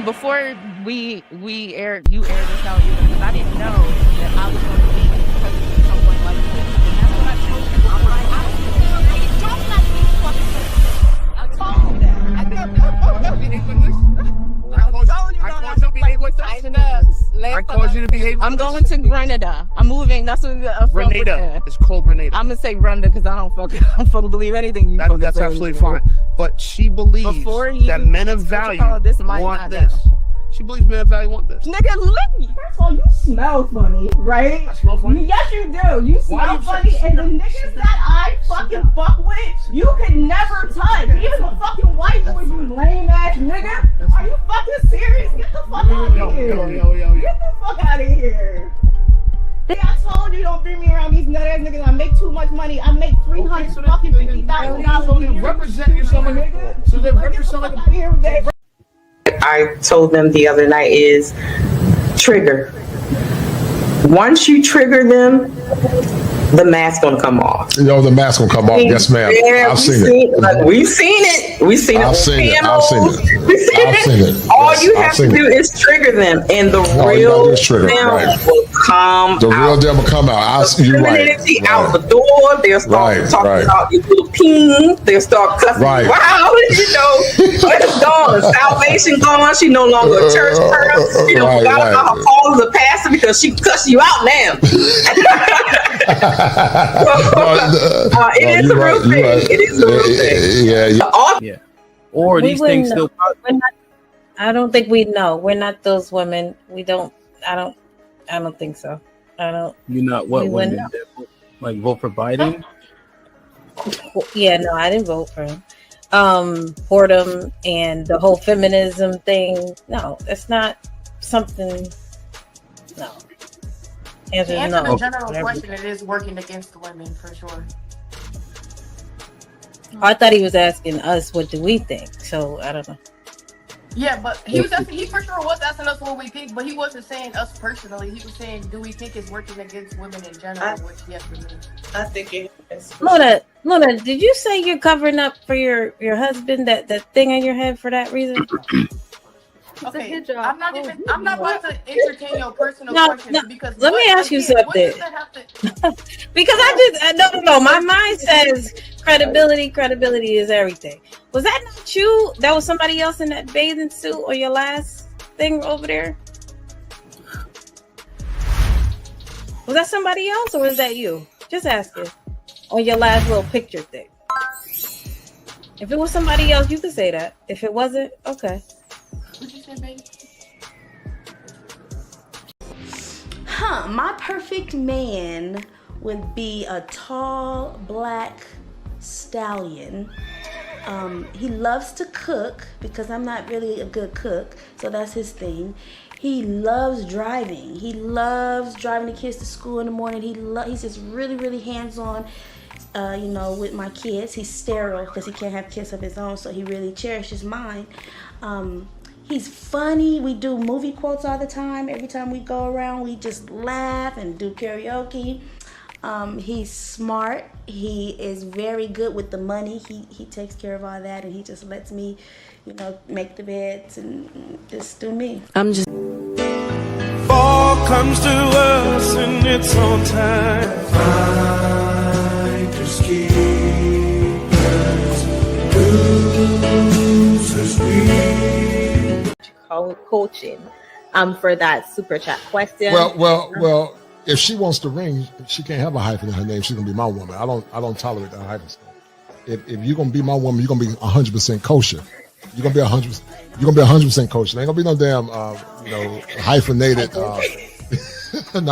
And before you aired this out, because I didn't know that I was going to be present with someone like this. And that's what I told you. I'm like, I don't let me fucking listen. I told you that. I told you to be able. I'm going to Grenada. I'm moving. That's what Grenada. It's called Grenada. I'm gonna say Grenada because I don't fucking believe anything. That's absolutely fine. But she believes that men of value want this. She believes men of value want this. Nigga, let me. First of all, you smell funny, right? I smell funny? Yes, you do. You smell funny, and the niggas that I fucking fuck with, you could never touch. Even the fucking white boys, you lame ass nigga. Are you fucking serious? Get the fuck out of here. Get the fuck out of here. I told you don't bring me around these nut ass niggas. I make too much money. I make $350,000 a year. Represent yourself, nigga. So they represent yourself. I told them the other night is trigger. Once you trigger them, the mask gonna come off. You know, the mask gonna come off. Yes, ma'am. I've seen it. We've seen it. We've seen it. I've seen it. I've seen it. All you have to do is trigger them, and the real them will come out. The real them will come out. You're right. Out the door. They'll start talking about your little ping. They'll start cussing. Wow, you know, it's gone. Salvation gone. She no longer a church girl. She don't forgot about her call as a pastor because she cuss you out now. It is a real thing. It is a real thing. Yeah. Or these things still. I don't think we know. We're not those women. We don't. I don't think so. I don't. You're not what women that, like vote for Biden? Yeah, no, I didn't vote for him. Boredom and the whole feminism thing. No, it's not something. No. To answer the general question, it is working against women for sure. I thought he was asking us what do we think, so I don't know. Yeah, but he for sure was asking us what we think, but he wasn't saying us personally. He was saying, do we think it's working against women in general? Which yes, it is. I think it is. Luna, did you say you're covering up for your husband, that thing on your head for that reason? Okay, I'm not about to entertain your personal questions because let me ask you something. Because I no, my mind says credibility is everything. Was that not you? That was somebody else in that bathing suit or your last thing over there? Was that somebody else or was that you? Just asking. On your last little picture thing. If it was somebody else, you could say that. If it wasn't, okay. What'd you say, baby? My perfect man would be a tall black stallion. He loves to cook because I'm not really a good cook, so that's his thing. He loves driving. He loves driving the kids to school in the morning. He's just really, really hands-on. With my kids. He's sterile because he can't have kids of his own, so he really cherishes mine. He's funny. We do movie quotes all the time. Every time we go around, we just laugh and do karaoke. He's smart. He is very good with the money. He takes care of all that, and he just lets me, make the beds and just do me. I'm just. Fall comes to us in its own time. Finders keepers, losers we. Coaching for that super chat question. Well, if she wants to ring, she can't have a hyphen in her name. She's gonna be my woman. I don't tolerate that hyphen stuff. If you're gonna be my woman, you're gonna be 100% kosher. You're gonna be 100% kosher. There ain't gonna be no damn hyphenated. No,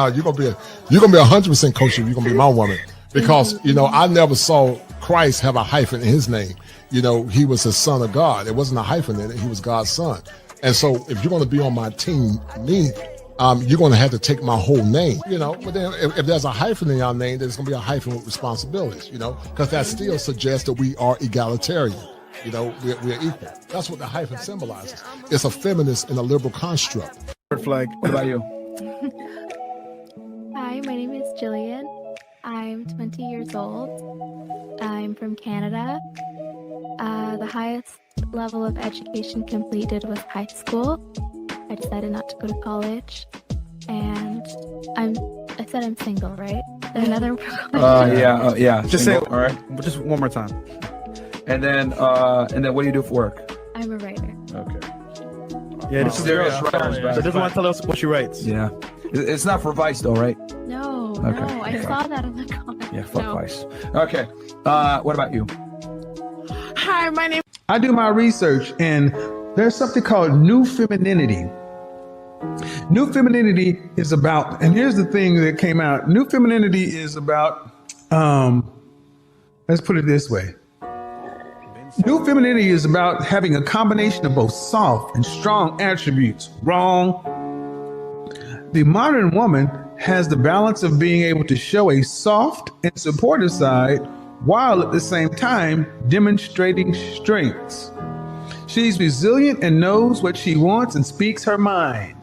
you're gonna be 100% kosher. You're gonna be my woman because I never saw Christ have a hyphen in his name. He was the son of God. It wasn't a hyphen in it. He was God's son. And so if you're going to be on my team, you're going to have to take my whole name, But then if there's a hyphen in your name, there's going to be a hyphen with responsibilities, because that still suggests that we are egalitarian. We're equal. That's what the hyphen symbolizes. It's a feminist and a liberal construct. Red flag. What about you? Hi, my name is Jillian. I'm 20 years old. I'm from Canada. The highest level of education completed was high school. I decided not to go to college, and I said I'm single, right? Another yeah. Just say Single. all right. Just one more time. And then what do you do for work? I'm a writer. Okay. Yeah, this is Serious very writers, So right? doesn't want to tell us what she writes. Yeah. It's not for Vice though, right? No, Okay. no, I saw that in the comments. Yeah, fuck No. Vice. Okay. What about you? Hi, my name. I do my research, and there's something called new femininity. New femininity is about, and here's the thing that came out. New femininity is about, let's put it this way. New femininity is about having a combination of both soft and strong attributes. Wrong. The modern woman has the balance of being able to show a soft and supportive side while at the same time demonstrating strengths. She's resilient and knows what she wants and speaks her mind.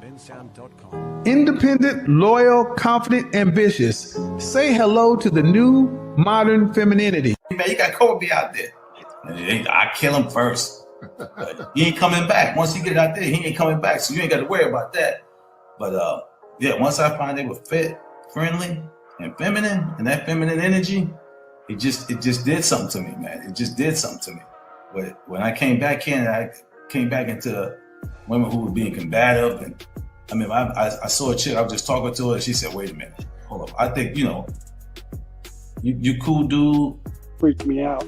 Independent, loyal, confident, ambitious. Say hello to the new modern femininity. Man, you got Kobe out there. I kill him first. But he ain't coming back. Once he get out there, he ain't coming back. So you ain't got to worry about that. But yeah, once I find they were fit, friendly, and feminine, and that feminine energy, it just did something to me, man. It just did something to me. But when I came back in, I came back into women who were being combative. And I mean, I saw a chick, I was just talking to her, and she said, wait a minute, hold up. I think, you cool dude. Freaked me out.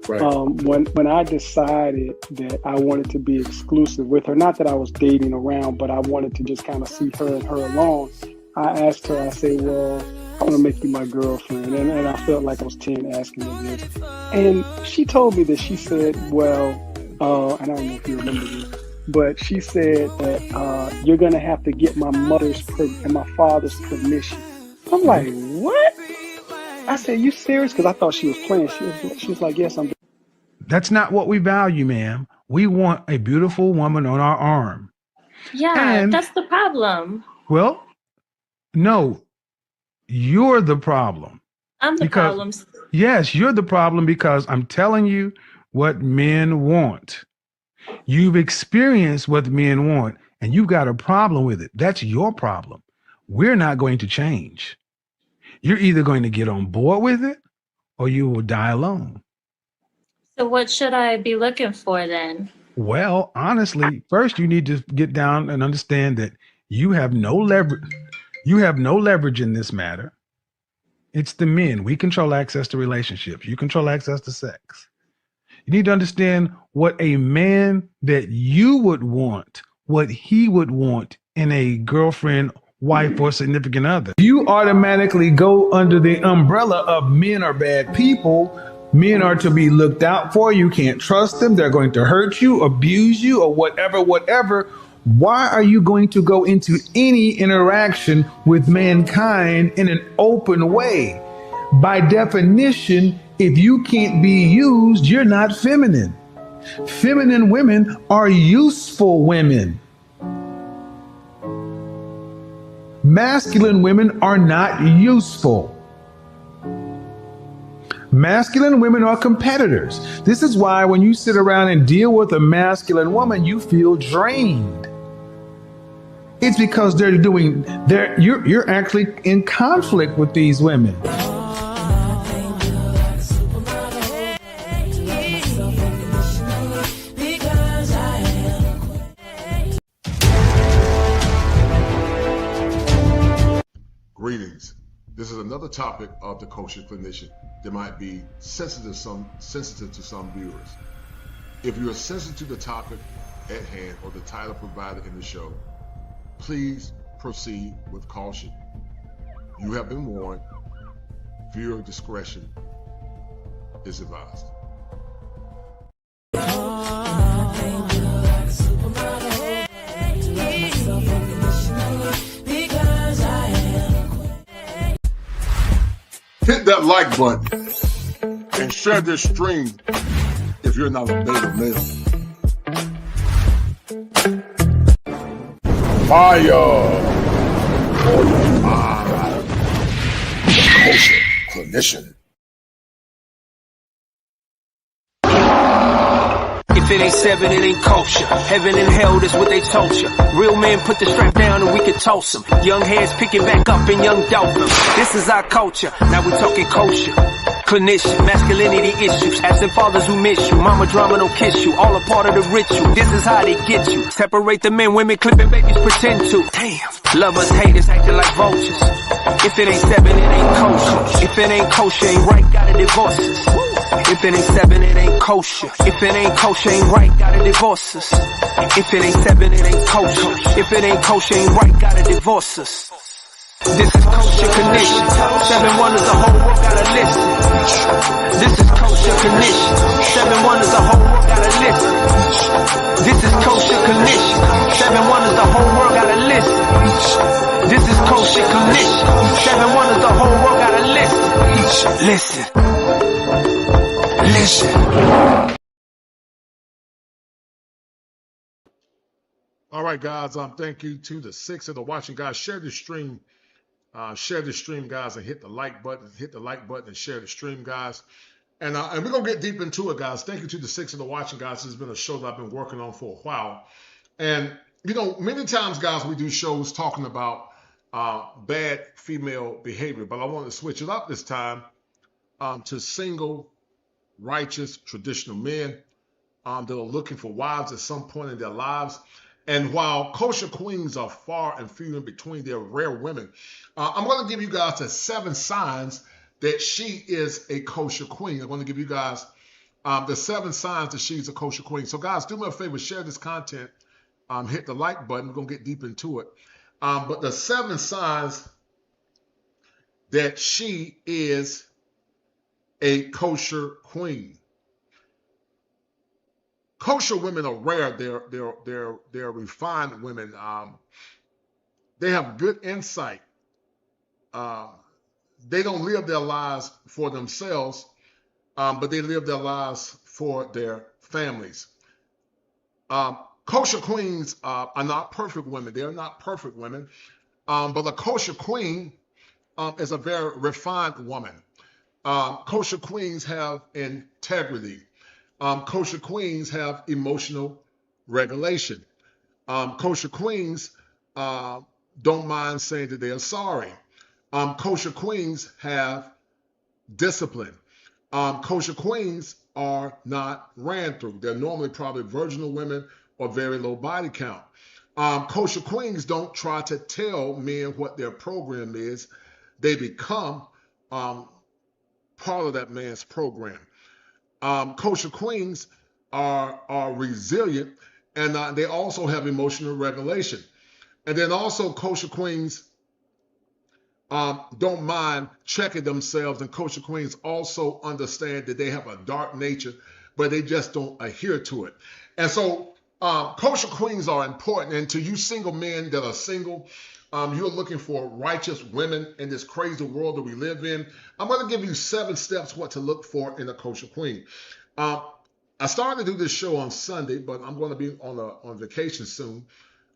Right. When I decided that I wanted to be exclusive with her, not that I was dating around, but I wanted to just kind of see her and her alone, I asked her, I said, well, I want to make you my girlfriend. And I felt like I was 10 asking her this. And she told me that, she said, well, and I don't know if you remember this, but she said that you're going to have to get my mother's and my father's permission. I'm like, what? I said, you serious? Because I thought she was playing. She was like, yes, I'm. That's not what we value, ma'am. We want a beautiful woman on our arm. Yeah, that's the problem. Well, no, you're the problem. I'm the problem. Yes, you're the problem because I'm telling you what men want. You've experienced what men want and you've got a problem with it. That's your problem. We're not going to change. You're either going to get on board with it or you will die alone. So what should I be looking for then? Well, honestly, first you need to get down and understand that you have no leverage. You have no leverage in this matter. It's the men. We control access to relationships. You control access to sex. You need to understand what a man that you would want, what he would want in a girlfriend, wife, or significant other. You automatically go under the umbrella of men are bad people. Men are to be looked out for. You can't trust them. They're going to hurt you, abuse you, or whatever. Why are you going to go into any interaction with mankind in an open way? By definition, if you can't be used, you're not feminine. Feminine women are useful women. Masculine women are not useful. Masculine women are competitors. This is why when you sit around and deal with a masculine woman, you feel drained. It's because you're actually in conflict with these women. Greetings. This is another topic of the Kosher Clinician that might be sensitive to some viewers. If you are sensitive to the topic at hand or the title provided in the show, please proceed with caution. You have been warned. Viewer discretion is advised. Hit that like button and share this stream if you're not a beta male. Fire for your mind. Kosher Clinician. If it ain't 7, it ain't kosher. Heaven and hell, that's what they told you. Real men put the strap down and we can toss them. Young heads picking back up in young dolphins. This is our culture. Now we talking kosher. Clinician, masculinity issues, absent fathers who miss you, mama drama don't kiss you, all a part of the ritual, this is how they get you, separate the men, women clipping babies pretend to, damn, lovers, haters acting like vultures, if it ain't 7, it ain't kosher, if it ain't kosher, ain't right, gotta divorce us, if it ain't 7, it ain't kosher, if it ain't kosher, ain't right, gotta divorce us, if it ain't 7, it ain't kosher, if it ain't kosher, ain't right, gotta divorce us. This is kosher condition. 7 wonders, the whole world gotta listen. This is kosher condition. 7 wonders, the whole world gotta listen. This is kosher condition. 7 wonders, the whole world gotta listen. This is kosher condition. 7 wonders, the whole world gotta listen. Listen. All right, guys. Thank you to the 6 that are watching, guys. Share the stream. Share the stream, guys, and hit the like button. Hit the like button and share the stream, guys. And we're going to get deep into it, guys. Thank you to the 6 that are watching, guys. This has been a show that I've been working on for a while. And, you know, many times, guys, we do shows talking about bad female behavior. But I want to switch it up this time to single, righteous, traditional men that are looking for wives at some point in their lives. And while kosher queens are far and few in between, they're rare women. I'm going to give you guys the 7 signs that she is a kosher queen. I'm going to give you guys the 7 signs that she's a kosher queen. So, guys, do me a favor, share this content. Hit the like button. We're going to get deep into it. But the 7 signs that she is a kosher queen. Kosher women are rare. They're refined women. They have good insight. They don't live their lives for themselves, but they live their lives for their families. Kosher queens are not perfect women. They are not perfect women. But a kosher queen is a very refined woman. Kosher queens have integrity. Kosher queens have emotional regulation. Kosher queens don't mind saying that they are sorry. Kosher queens have discipline. Kosher queens are not ran through. They're normally probably virginal women or very low body count. Kosher queens don't try to tell men what their program is. They become part of that man's program. Kosher queens are resilient, and they also have emotional regulation. And then also kosher queens don't mind checking themselves, and kosher queens also understand that they have a dark nature, but they just don't adhere to it. And so kosher queens are important. And to you single men that are single, you're looking for righteous women in this crazy world that we live in, I'm going to give you 7 steps what to look for in a kosher queen. I started to do this show on Sunday, but I'm going to be on vacation soon.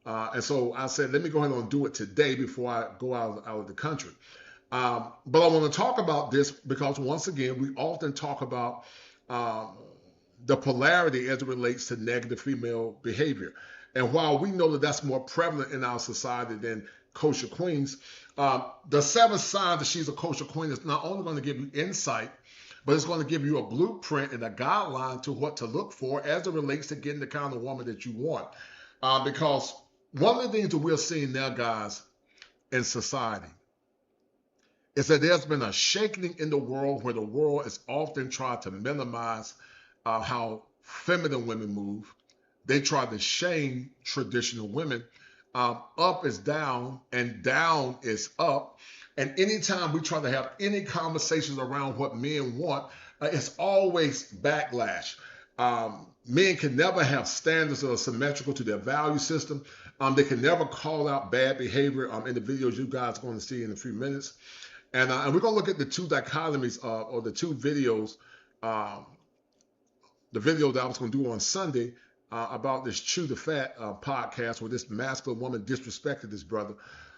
And so I said, let me go ahead and do it today before I go out of the country. But I want to talk about this because, once again, we often talk about the polarity as it relates to negative female behavior. And while we know that that's more prevalent in our society than kosher queens, the 7 signs that she's a kosher queen is not only going to give you insight, but it's going to give you a blueprint and a guideline to what to look for as it relates to getting the kind of woman that you want. Because one of the things that we're seeing now, guys, in society is that there's been a shaking in the world where the world is often trying to minimize how feminine women move. They try to shame traditional women. Up is down and down is up. And anytime we try to have any conversations around what men want, it's always backlash. Men can never have standards that are symmetrical to their value system. They can never call out bad behavior in the videos you guys are going to see in a few minutes. And we're going to look at the 2 dichotomies or the 2 videos. The video that I was going to do on Sunday about this Chew the Fat podcast where this masculine woman disrespected this brother,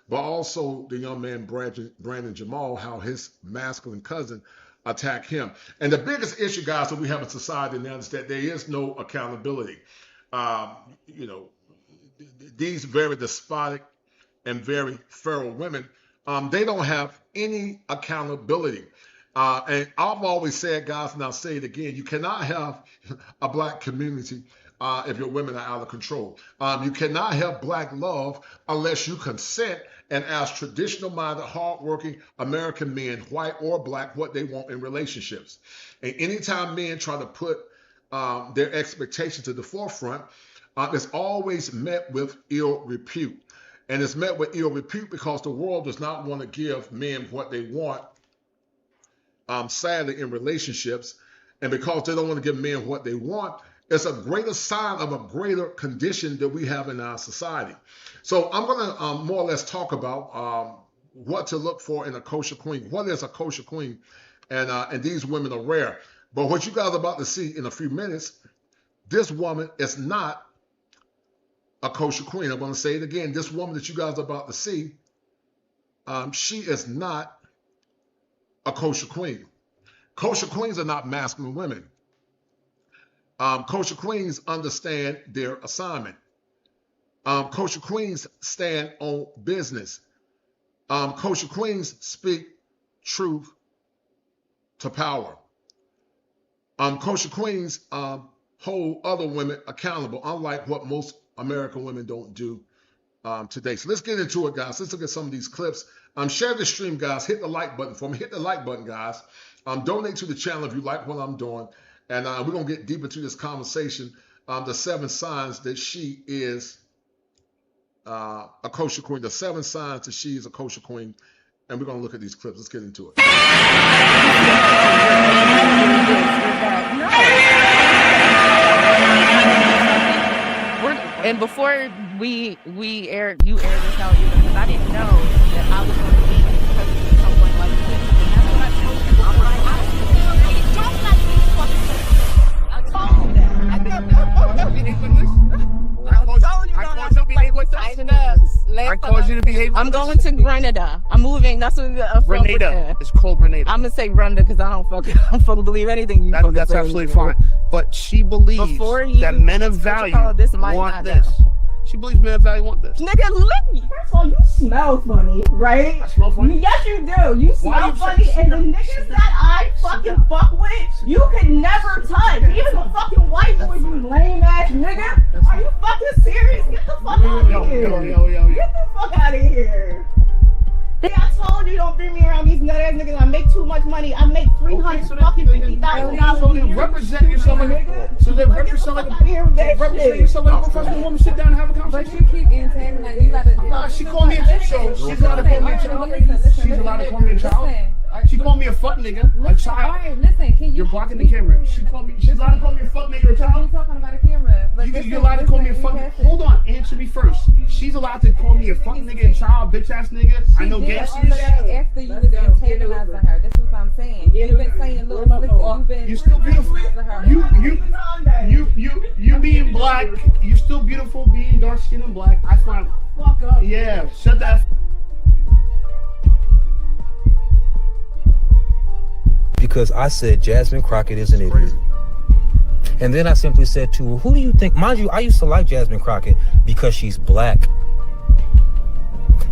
but also the young man Brandon Jamal, how his masculine cousin attack him. And the biggest issue, guys, that we have in society now is that there is no accountability. You know, these very despotic and very feral women, they don't have any accountability. And I've always said, guys, and I'll say it again, you cannot have a black community if your women are out of control. You cannot have black love unless you consent and ask traditional-minded, hardworking American men, white or black, what they want in relationships. And anytime men try to put their expectations to the forefront, it's always met with ill repute. And it's met with ill repute because the world does not want to give men what they want, sadly, in relationships. And because they don't want to give men what they want, it's a greater sign of a greater condition that we have in our society. So I'm going to more or less talk about what to look for in a kosher queen. What is a kosher queen? And these women are rare. But what you guys are about to see in a few minutes, this woman is not a kosher queen. I'm going to say it again. This woman that you guys are about to see, she is not a kosher queen. Kosher queens are not masculine women. Kosher queens understand their assignment. Kosher queens stand on business. Kosher queens speak truth to power. Kosher queens hold other women accountable, unlike what most American women don't do today. So let's get into it, guys. Let's look at some of these clips. Share the stream, guys. Hit the like button for me. Hit the like button, guys. Donate to the channel if you like what I'm doing. And we're going to get deep into this conversation. The 7 signs that she is a kosher queen. The 7 signs that she is a kosher queen. And we're going to look at these clips. Let's get into it. And before you aired this out, because I didn't know that I was going to be because of someone like this. And that's what I told you. I'm like, I don't like these fucking things. I told you that. I told you to behave. I'm going to Grenada. I'm moving. That's what Grenada. It's called Grenada. I'm gonna say Grenada because I don't fucking believe anything you fucking That's say absolutely anymore. fine. But she believes that men of value want this. She believes men of value want this. Nigga, lick me. First of all, you smell funny, right? I smell funny? Yes, you do. You smell funny, and the niggas that I fucking fuck with, you can never touch. Even the fucking white boys, you lame ass nigga. Are you fucking serious? Get the fuck out of here. Get the fuck out of here. Yeah, I told you don't bring me around these nut ass niggas. I make too much money. I make $350,000. So then represent yourself like so then represent yourself like a professional woman. Sit down and have a conversation. But you keep antagonizing. You gotta. Nah, she called me a child. She's allowed to call me a child. She's allowed to call me a child. She called me a fuck nigga, a child. Alright, listen. Can you? You're blocking the camera. She's allowed to call me a fuck nigga, a child. You're talking about a camera. You're allowed to call me a fuck. Hold on, answer me first. She's allowed to call me a fuck nigga and child, bitch ass nigga. I know gangsters. After you was antagonizing her, that's what I'm saying. You've been saying little slick. You've been. You're still beautiful. You being black. You're still beautiful. Being dark skinned and black. I find. Fuck up. Yeah. Shut that. Because I said Jasmine Crockett is an idiot. And then I simply said to her, who do you think, mind you, I used to like Jasmine Crockett because she's black.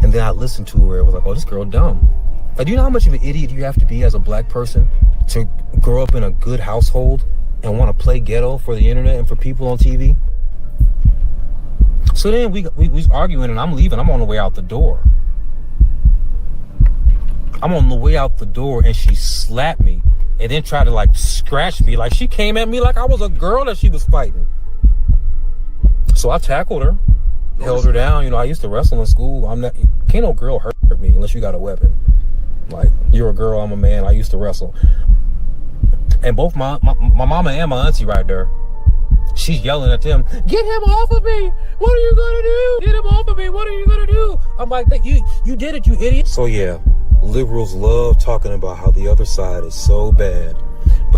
And then I listened to her and was like, oh, this girl dumb. Like, do you know how much of an idiot you have to be as a black person to grow up in a good household and want to play ghetto for the internet and for people on TV? So then we was arguing and I'm leaving. I'm on the way out the door. I'm on the way out the door and she slapped me and then tried to like scratch me. Like she came at me like I was a girl that she was fighting. So I tackled her, held her down. You know, I used to wrestle in school. Can't no girl hurt me unless you got a weapon. Like, you're a girl, I'm a man, I used to wrestle. And both my mama and my auntie right there, she's yelling at them, get him off of me! What are you gonna do? Get him off of me, what are you gonna do? I'm like, you did it, you idiot. So yeah, liberals love talking about how the other side is so bad.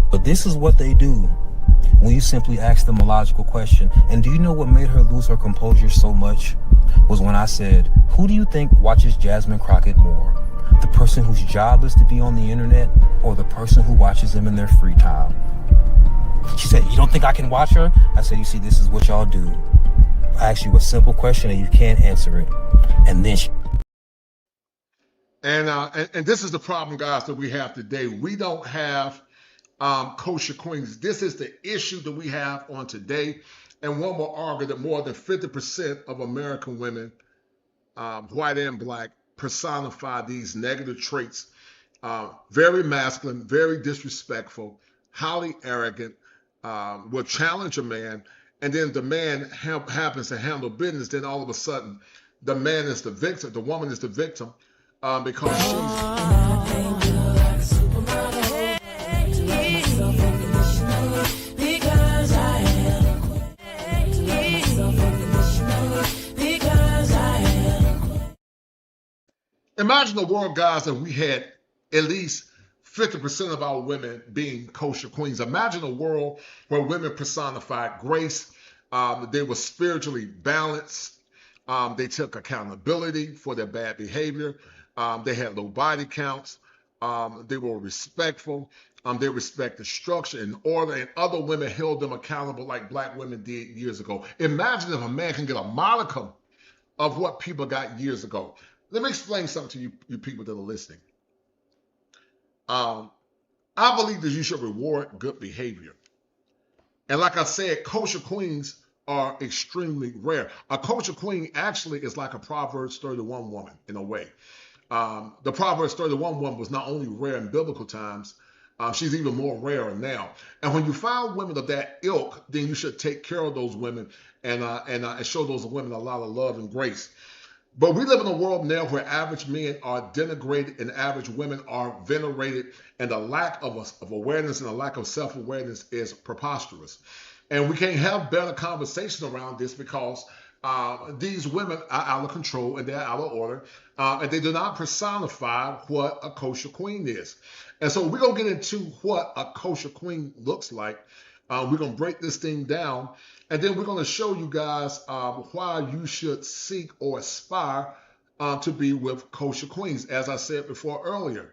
But this is what they do when you simply ask them a logical question. And do you know what made her lose her composure so much? Was when I said, who do you think watches Jasmine Crockett more? The person whose job is to be on the internet, or the person who watches them in their free time? She said, you don't think I can watch her? I said, you see, this is what y'all do. I ask you a simple question and you can't answer it. And then And this is the problem, guys, that we have today. We don't have kosher queens. This is the issue that we have on today. And one will argue that more than 50% of American women, white and black, personify these negative traits. Very masculine, very disrespectful, highly arrogant, will challenge a man, and then the man happens to handle business. Then all of a sudden, the man is the victim, the woman is the victim, because she's... Imagine the world, guys, that we had at least 50% of our women being kosher queens. Imagine a world where women personified grace. They were spiritually balanced. They took accountability for their bad behavior. They had low body counts. They were respectful. They respected structure and order, and other women held them accountable like black women did years ago. Imagine if a man can get a modicum of what people got years ago. Let me explain something to you people that are listening. I believe that you should reward good behavior. And like I said, kosher queens are extremely rare. A kosher queen actually is like a Proverbs 31 woman in a way. The Proverbs 31 woman was not only rare in biblical times, she's even more rare now. And when you find women of that ilk, then you should take care of those women and show those women a lot of love and grace. But we live in a world now where average men are denigrated and average women are venerated, and the lack of awareness and the lack of self-awareness is preposterous. And we can't have better conversation around this because these women are out of control and they're out of order, and they do not personify what a kosher queen is. And so we're going to get into what a kosher queen looks like. We're going to break this thing down, and then we're going to show you guys why you should seek or aspire to be with kosher queens. As I said before earlier,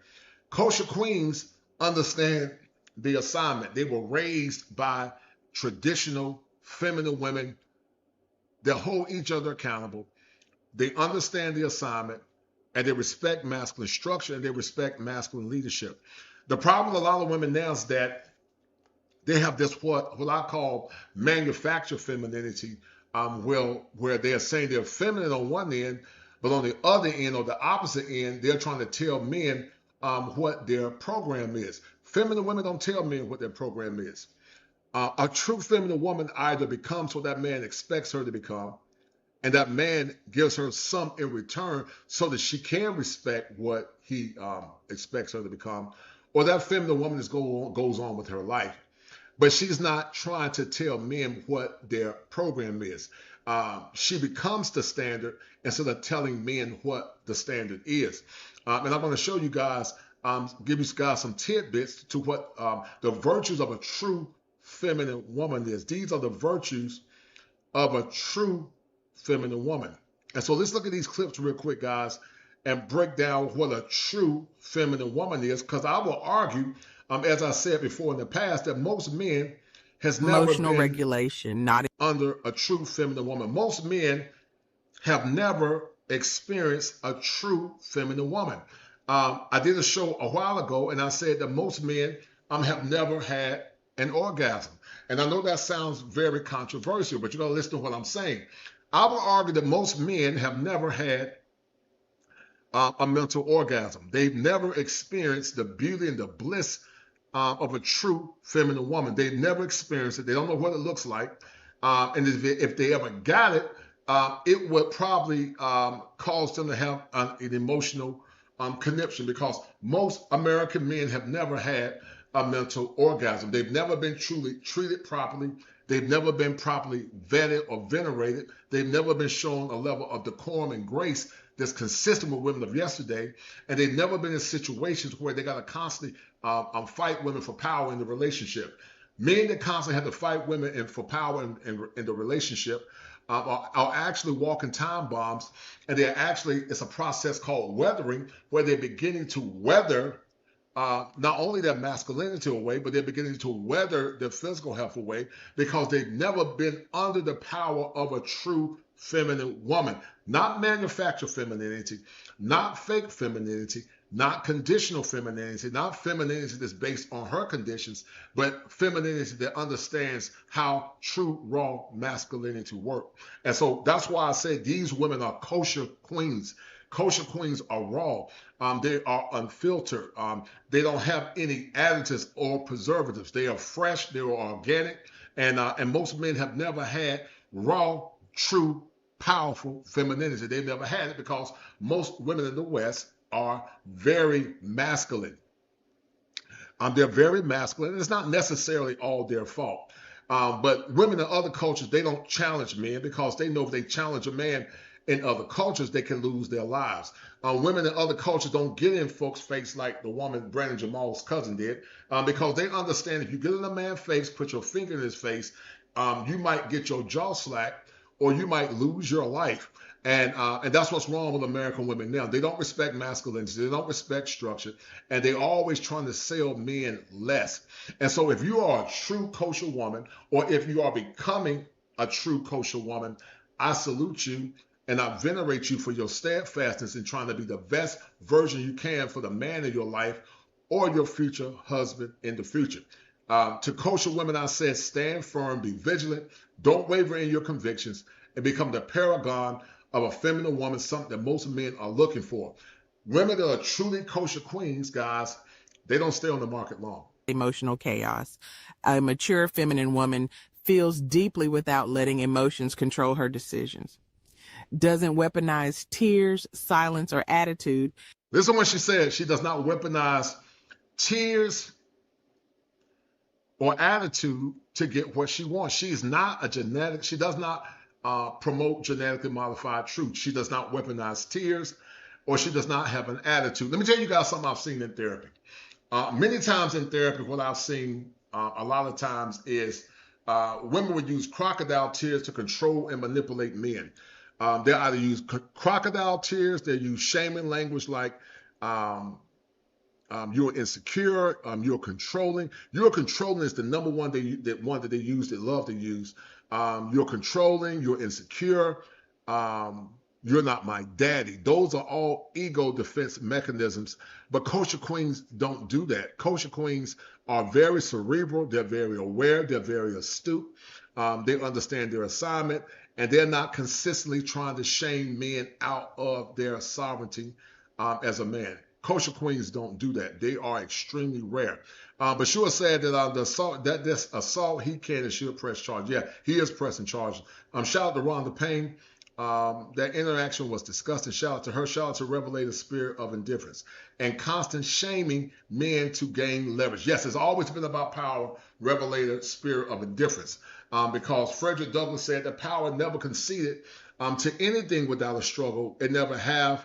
kosher queens understand the assignment. They were raised by traditional feminine women that hold each other accountable. They understand the assignment, and they respect masculine structure, and they respect masculine leadership. The problem with a lot of women now is that they have this what I call manufactured femininity, where they're saying they're feminine on one end, but on the other end or the opposite end, they're trying to tell men what their program is. Feminine women don't tell men what their program is. A true feminine woman either becomes what that man expects her to become, and that man gives her some in return so that she can respect what he expects her to become, or that feminine woman goes on with her life. But she's not trying to tell men what their program is. She becomes the standard instead of telling men what the standard is. And I'm going to show you guys, give you guys some tidbits to what the virtues of a true feminine woman is. These are the virtues of a true feminine woman. And so let's look at these clips real quick, guys, and break down what a true feminine woman is, because I will argue, as I said before in the past, that most men has never Emotional been regulation, not under a true feminine woman. Most men have never experienced a true feminine woman. I did a show a while ago, and I said that most men have never had an orgasm. And I know that sounds very controversial, but you got to listen to what I'm saying. I will argue that most men have never had a mental orgasm. They've never experienced the beauty and the bliss of a true feminine woman. They've never experienced it. They don't know what it looks like. And if they ever got it, it would probably cause them to have an emotional connection, because most American men have never had a mental orgasm. They've never been truly treated properly. They've never been properly vetted or venerated. They've never been shown a level of decorum and grace that's consistent with women of yesterday. And they've never been in situations where they got to constantly fight women for power in the relationship. Men that constantly have to fight women for power in the relationship are actually walking time bombs, and it's a process called weathering, where they're beginning to weather not only their masculinity away, but they're beginning to weather their physical health away, because they've never been under the power of a true feminine woman. Not manufactured femininity, not fake femininity, not conditional femininity, not femininity that's based on her conditions, but femininity that understands how true raw masculinity work. And so that's why I say these women are kosher queens. Kosher queens are raw. They are unfiltered. They don't have any additives or preservatives. They are fresh. They are organic. And most men have never had raw, true, powerful femininity. They've never had it because most women in the West are very masculine. They're very masculine. It's not necessarily all their fault. But women in other cultures, they don't challenge men because they know if they challenge a man in other cultures, they can lose their lives. Women in other cultures don't get in folks' face like the woman Brandon Jamal's cousin did, because they understand if you get in a man's face, put your finger in his face, you might get your jaw slacked or you might lose your life. And that's what's wrong with American women now. They don't respect masculinity. They don't respect structure. And they're always trying to sell men less. And so if you are a true kosher woman, or if you are becoming a true kosher woman, I salute you. And I venerate you for your steadfastness in trying to be the best version you can for the man in your life or your future husband in the future. To kosher women, I said, stand firm, be vigilant, don't waver in your convictions, and become the paragon of a feminine woman, something that most men are looking for. Women that are truly kosher queens, guys, they don't stay on the market long. Emotional chaos. A mature feminine woman feels deeply without letting emotions control her decisions. Doesn't weaponize tears, silence, or attitude. Listen what she said. She does not weaponize tears or attitude to get what she wants. She is not a genetic. She does not promote genetically modified truth. She does not weaponize tears, or she does not have an attitude. Let me tell you guys something I've seen in therapy. Many times in therapy, what I've seen a lot of times is women would use crocodile tears to control and manipulate men. They either use crocodile tears, they use shaming language like you're insecure, you're controlling. You're controlling is the number one that they use, they love to use. You're controlling, you're insecure, you're not my daddy. Those are all ego defense mechanisms, but kosher queens don't do that. Kosher queens are very cerebral, they're very aware, they're very astute, they understand their assignment, and they're not consistently trying to shame men out of their sovereignty as a man. Kosher queens don't do that. They are extremely rare. But Shua said that this assault, he can and should press charge. Yeah, he is pressing charges. Shout out to Rhonda Payne. That interaction was disgusting. Shout out to her. Shout out to Revelator's spirit of indifference and constant shaming men to gain leverage. Yes, it's always been about power. Revelator's spirit of indifference. Because Frederick Douglass said that power never conceded to anything without a struggle. It never have,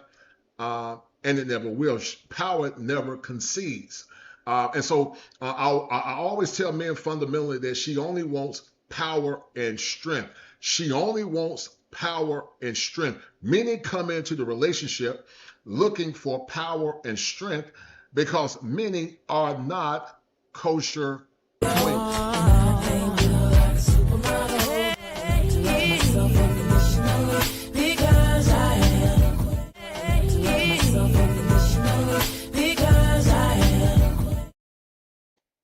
and it never will. Power never concedes. And so I always tell men fundamentally that she only wants power and strength. She only wants power and strength. Many come into the relationship looking for power and strength because many are not kosher queens.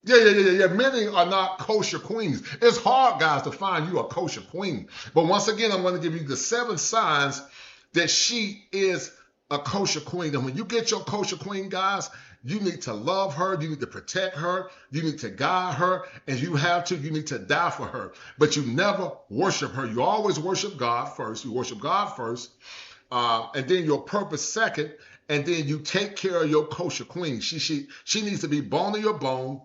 Yeah. Many are not kosher queens. It's hard, guys, to find you a kosher queen. But once again, I'm going to give you the 7 signs that she is a kosher queen. And when you get your kosher queen, guys, you need to love her. You need to protect her. You need to guide her. And you need to die for her. But you never worship her. You always worship God first. You worship God first. And then your purpose second. And then you take care of your kosher queen. She needs to be bone of your bone.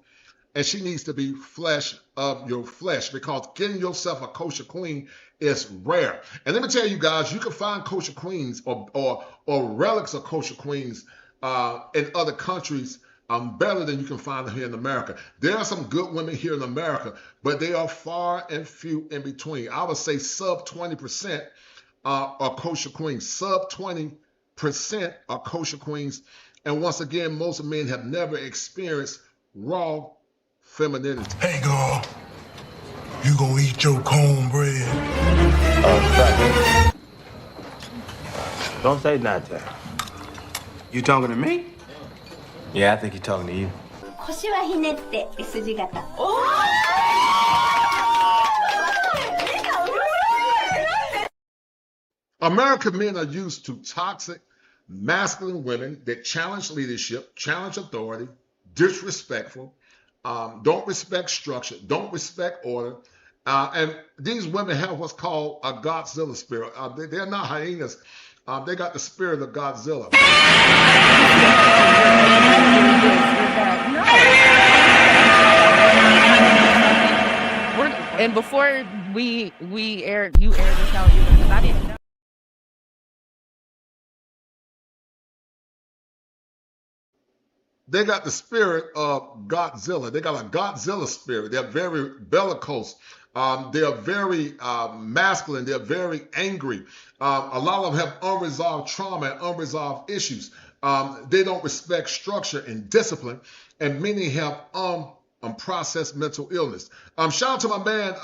And she needs to be flesh of your flesh, because getting yourself a kosher queen is rare. And let me tell you guys, you can find kosher queens or relics of kosher queens in other countries better than you can find here in America. There are some good women here in America, but they are far and few in between. I would say sub 20% are kosher queens. Sub 20% are kosher queens. And once again, most men have never experienced raw femininity. Hey, girl, you gonna eat your cornbread? Don't say nothing. You talking to me? Yeah, I think you're talking to you. 腰はひねって S 字型。American men are used to toxic, masculine women that challenge leadership, challenge authority, disrespectful, don't respect structure, don't respect order. And these women have what's called a Godzilla spirit. They're not hyenas. They got the spirit of Godzilla. And before you aired this out, because I didn't know. They got the spirit of Godzilla. They got a Godzilla spirit. They're very bellicose. They're very masculine. They're very angry. A lot of them have unresolved trauma and unresolved issues. They don't respect structure and discipline, and many have unprocessed mental illness. Shout out to my man.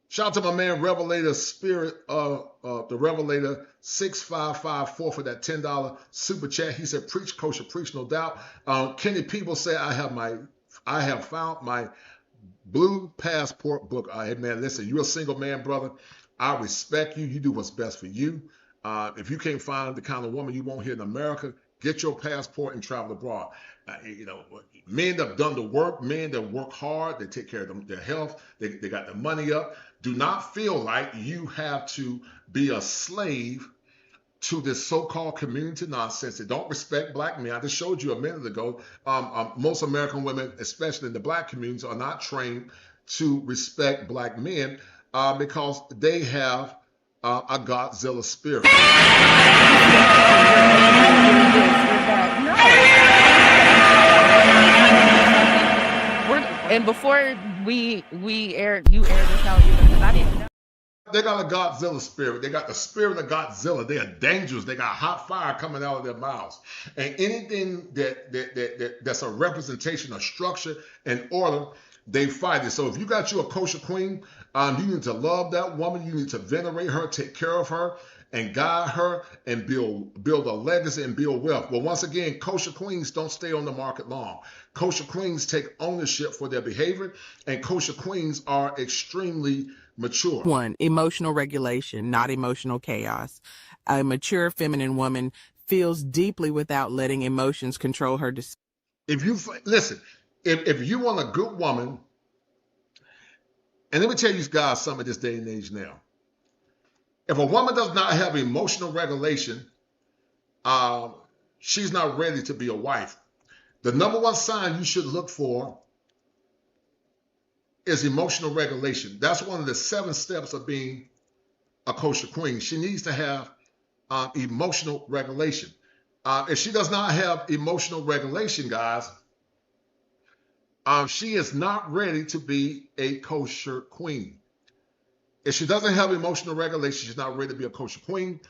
Shout out to my man, Revelator Spirit, the Revelator 6554 for that $10 super chat. He said, "Preach kosher, preach no doubt." Kenny People say, "I have found my blue passport book." Hey man, listen, you're a single man, brother. I respect you. You do what's best for you. If you can't find the kind of woman you want here in America, get your passport and travel abroad. Men that have done the work, men that work hard, they take care of their health, they got their money up. Do not feel like you have to be a slave to this so-called community nonsense. They don't respect black men. I just showed you a minute ago. Most American women, especially in the black communities, are not trained to respect black men because they have a Godzilla spirit. And before you aired this out, because I didn't know. They got a Godzilla spirit. They got the spirit of Godzilla. They are dangerous. They got hot fire coming out of their mouths. And anything that's a representation of structure and order, they fight it. So if you got you a kosher queen, you need to love that woman. You need to venerate her, take care of her, and guide her, and build a legacy and build wealth. Well, once again, kosher queens don't stay on the market long. Kosher queens take ownership for their behavior, and kosher queens are extremely mature. 1. Emotional regulation, not emotional chaos. A mature feminine woman feels deeply without letting emotions control her decisions. If you want a good woman, and let me tell you guys something at this day and age now. If a woman does not have emotional regulation, she's not ready to be a wife. The number one sign you should look for is emotional regulation. That's one of the 7 steps of being a kosher queen. She needs to have emotional regulation. If she does not have emotional regulation, guys, she is not ready to be a kosher queen. If she doesn't have emotional regulation, she's not ready to be a kosher queen,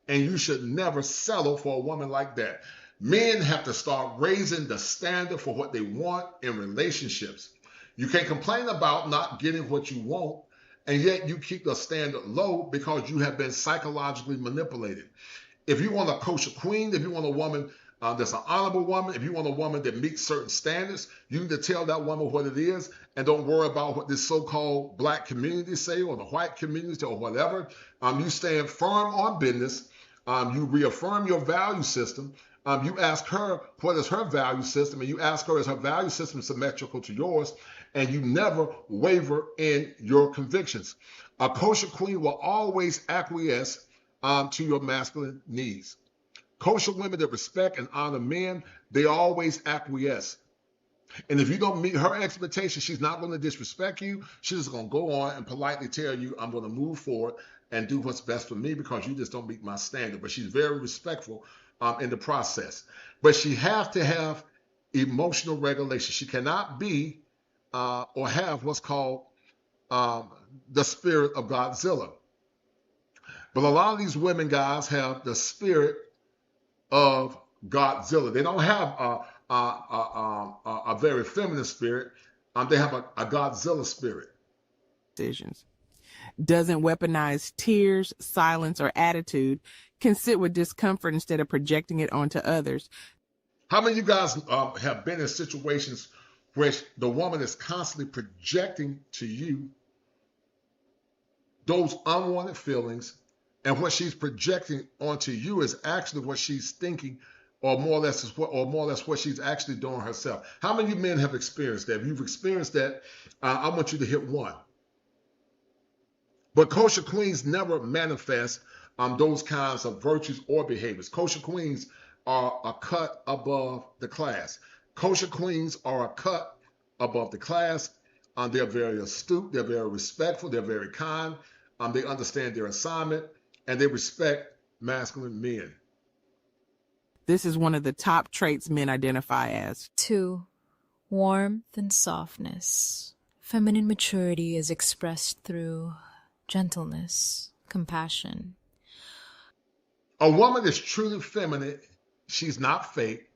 and you should never settle for a woman like that. Men have to start raising the standard for what they want in relationships. You can't complain about not getting what you want, and yet you keep the standard low because you have been psychologically manipulated. If you want a kosher queen, if you want a woman that's an honorable woman, if you want a woman that meets certain standards, you need to tell that woman what it is, and don't worry about what this so-called black community say or the white community or whatever. You stand firm on business. You reaffirm your value system. You ask her what is her value system, and you ask her is her value system symmetrical to yours, and you never waver in your convictions. A kosher queen will always acquiesce to your masculine needs. Kosher women that respect and honor men, they always acquiesce. And if you don't meet her expectations, she's not going to disrespect you. She's just going to go on and politely tell you, I'm going to move forward and do what's best for me because you just don't meet my standard. But she's very respectful in the process. But she has to have emotional regulation. She cannot be or have what's called the spirit of Godzilla. But a lot of these women, guys, have the spirit of Godzilla. They don't have a very feminine spirit. They have a Godzilla spirit. Decisions. Doesn't weaponize tears, silence, or attitude. Can sit with discomfort instead of projecting it onto others. How many of you guys have been in situations where the woman is constantly projecting to you those unwanted feelings, and what she's projecting onto you is actually what she's thinking, or more or less what she's actually doing herself? How many of you men have experienced that? If you've experienced that, I want you to hit 1. But kosher queens never manifest those kinds of virtues or behaviors. Kosher queens are a cut above the class. Kosher queens are a cut above the class. They're very astute. They're very respectful. They're very kind. They understand their assignment, and they respect masculine men. This is one of the top traits men identify as. 2. Warmth and softness. Feminine maturity is expressed through gentleness, compassion. A woman is truly feminine. She's not fake.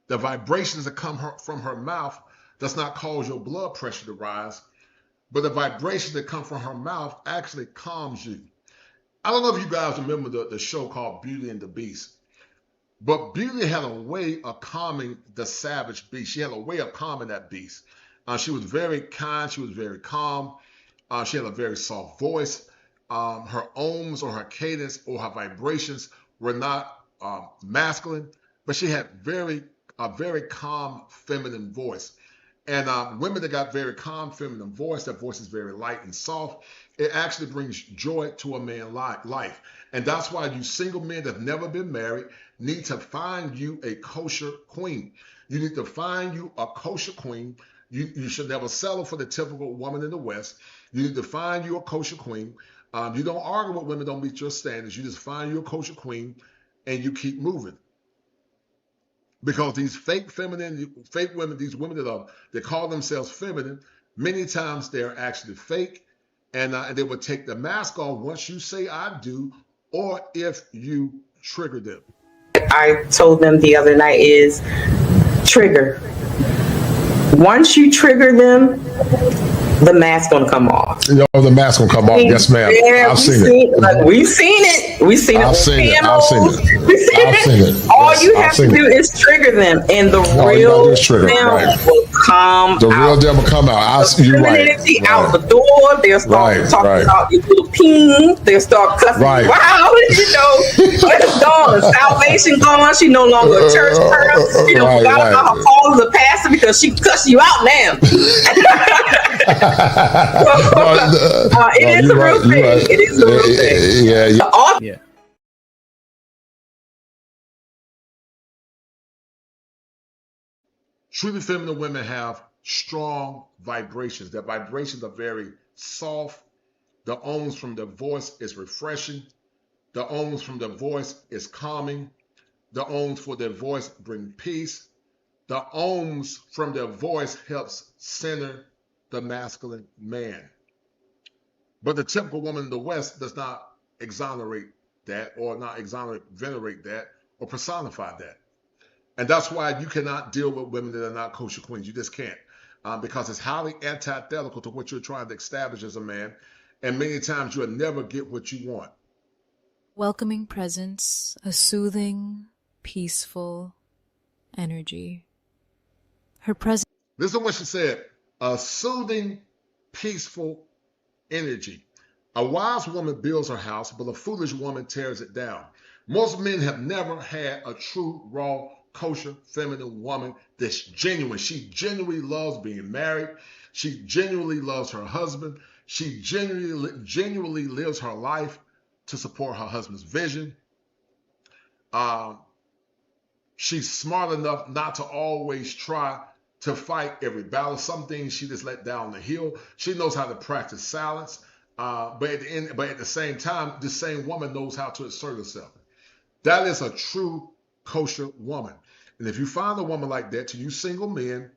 The vibrations that come from her mouth does not cause your blood pressure to rise, but the vibrations that come from her mouth actually calms you. I don't know if you guys remember the show called Beauty and the Beast, but Beauty had a way of calming the savage beast. She had a way of calming that beast. She was very kind. She was very calm. She had a very soft voice. Her ohms or her cadence or her vibrations were not masculine, but she had a very calm feminine voice. And women that got very calm feminine voice, that voice is very light and soft, it actually brings joy to a man's life. And that's why you single men that have never been married need to find you a kosher queen. You need to find you a kosher queen. You should never settle for the typical woman in the West. You need to find you a kosher queen. You don't argue with women, don't meet your standards. You just find you a kosher queen and you keep moving. Because these fake women, these women that call themselves feminine, many times they're actually fake, and they will take the mask off once you say I do, or if you trigger them. I told them the other night is trigger. Once you trigger them, the mask gonna come off. You know, the mask gonna come off. Yes, ma'am. Yeah, I've seen it. Like, we've seen it. We've seen it. I've seen it. I've seen it. All you have to do is trigger them, and the real them will come. The real them will come out. You're right. Out the door. They'll start talking about your little ping. They'll start cussing you out. You know, what's gone? Salvation gone. She no longer a church girl. She don't forgot about her call as a pastor because she cuss you out now. It is a real thing. It is a real thing. Yeah. Truly feminine women have strong vibrations. Their vibrations are very soft. The ohms from their voice is refreshing. The ohms from their voice is calming. The ohms for their voice bring peace. The ohms from their voice helps center the masculine man. But the typical woman in the West does not exonerate that, or not venerate that, or personify that. And that's why you cannot deal with women that are not kosher queens. You just can't, because it's highly antithetical to what you're trying to establish as a man. And many times you'll never get what you want. Welcoming presence, a soothing, peaceful energy. Her presence. Listen to what she said. A soothing, peaceful energy. A wise woman builds her house, but a foolish woman tears it down. Most men have never had a true, raw, kosher, feminine woman that's genuine. She genuinely loves being married. She genuinely loves her husband. She genuinely lives her life to support her husband's vision. She's smart enough not to always try to fight every battle. Some things she just let down the hill. She knows how to practice silence. But at the same time, the same woman knows how to assert herself. That is a true kosher woman. And if you find a woman like that, to you single men,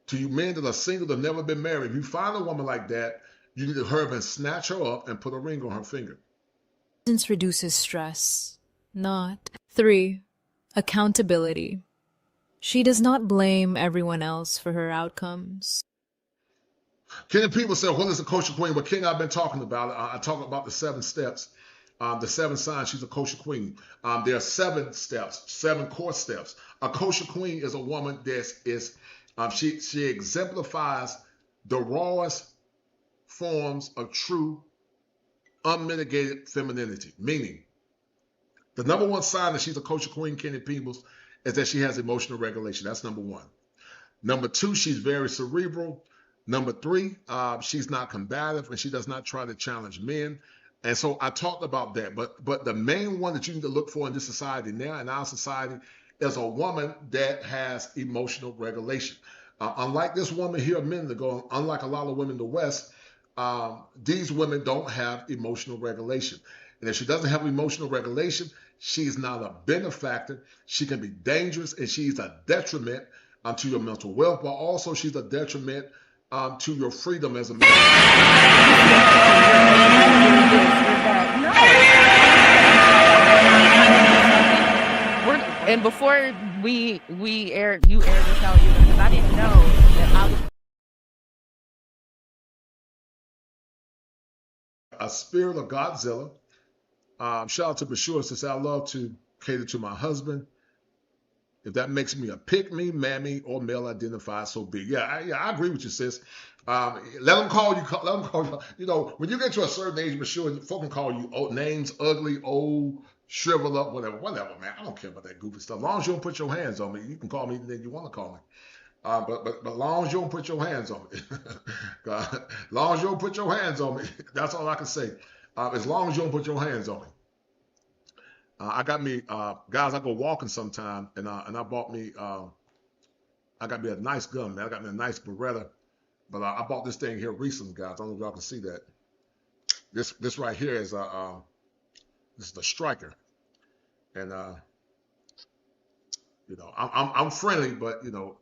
to you men that are single, that have never been married, if you find a woman like that, you need to hurry and snatch her up and put a ring on her finger. Presence reduces stress, not. 3. Accountability. She does not blame everyone else for her outcomes. Kenny people say, what is a kosher queen? Well, King, I've been talking about it. I talk about the 7 steps, the 7 signs she's a kosher queen. There are 7 steps, 7 core steps. A kosher queen is a woman that she exemplifies the rawest forms of true, unmitigated femininity. Meaning, the number 1 sign that she's a kosher queen, Kenny Peebles, is that she has emotional regulation. That's number 1. Number 2, she's very cerebral. Number 3, she's not combative and she does not try to challenge men. And so I talked about that. But the main one that you need to look for in this society now, in our society, is a woman that has emotional regulation. Unlike this woman here a minute ago, unlike a lot of women in the West, these women don't have emotional regulation. And if she doesn't have emotional regulation, she's not a benefactor. She can be dangerous and she's a detriment to your mental wealth, but also she's a detriment to your freedom as a man. And before you aired this out, because I didn't know that I was a spirit of Godzilla. Shout out to Bashur, says I love to cater to my husband. If that makes me a pick-me, mammy, or male identified, so be. Yeah, I agree with you, sis. Let them call you. Let them call you. You know, when you get to a certain age, Bashur, folk can call you names, ugly, old, shrivel up, whatever, man. I don't care about that goofy stuff. As long as you don't put your hands on me, you can call me anything you want to call me. But as long as you don't put your hands on me, as long as you don't put your hands on me, that's all I can say. As long as you don't put your hands on me. I got me, guys, I go walking sometime, and I bought me, I got me a nice gun, man. I got me a nice Beretta, but I bought this thing here recently, guys. I don't know if y'all can see that. This right here is this is the Striker, and you know, I'm friendly, but you know,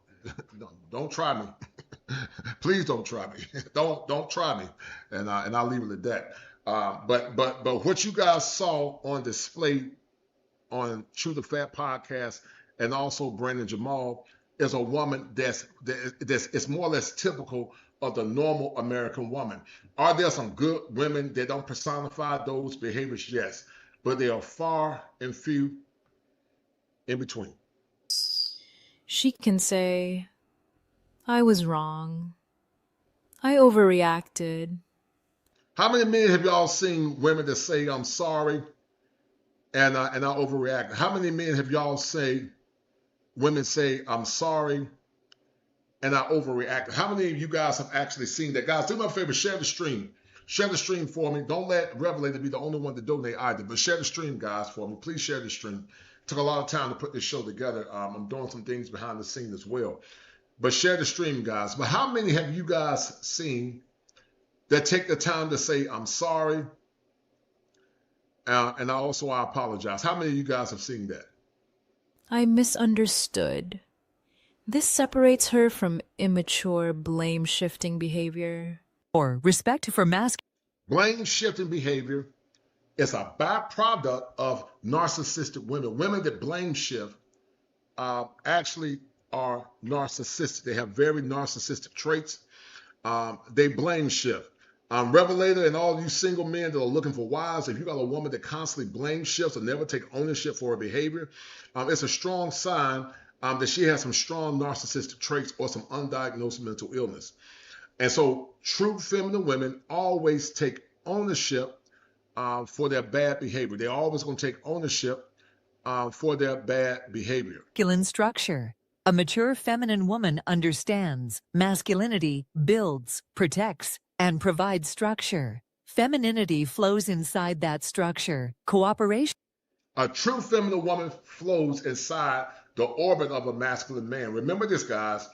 don't try me. Please don't try me. Don't try me, and I'll leave it at that. But what you guys saw on display on True to Fat podcast and also Brandon Jamal is a woman that's it's more or less typical of the normal American woman. Are there some good women that don't personify those behaviors? Yes, but they are far and few in between. She can say, I was wrong. I overreacted. How many men have y'all seen women that say, I'm sorry, and I overreacted? How many men have y'all women say, I'm sorry, and I overreacted? How many of you guys have actually seen that? Guys, do me a favor, share the stream. Share the stream for me. Don't let Revelator be the only one to donate either, but share the stream, guys, for me. Please share the stream. It took a lot of time to put this show together. I'm doing some things behind the scenes as well. But share the stream, guys. But how many have you guys seen that take the time to say, I'm sorry, and I apologize? How many of you guys have seen that? I misunderstood. This separates her from immature, blame-shifting behavior. Or respect for Blame-shifting behavior is a byproduct of narcissistic women. Women that blame shift actually are narcissistic. They have very narcissistic traits. They blame shift. Revelator and all you single men that are looking for wives, if you got a woman that constantly blame shifts or never take ownership for her behavior, it's a strong sign that she has some strong narcissistic traits or some undiagnosed mental illness. And so true feminine women always take ownership for their bad behavior. They're always going to take ownership for their bad behavior. Masculine structure. A mature feminine woman understands masculinity builds, protects, and provides structure. Femininity flows inside that structure. Cooperation. A true feminine woman flows inside the orbit of a masculine man. Remember this, guys.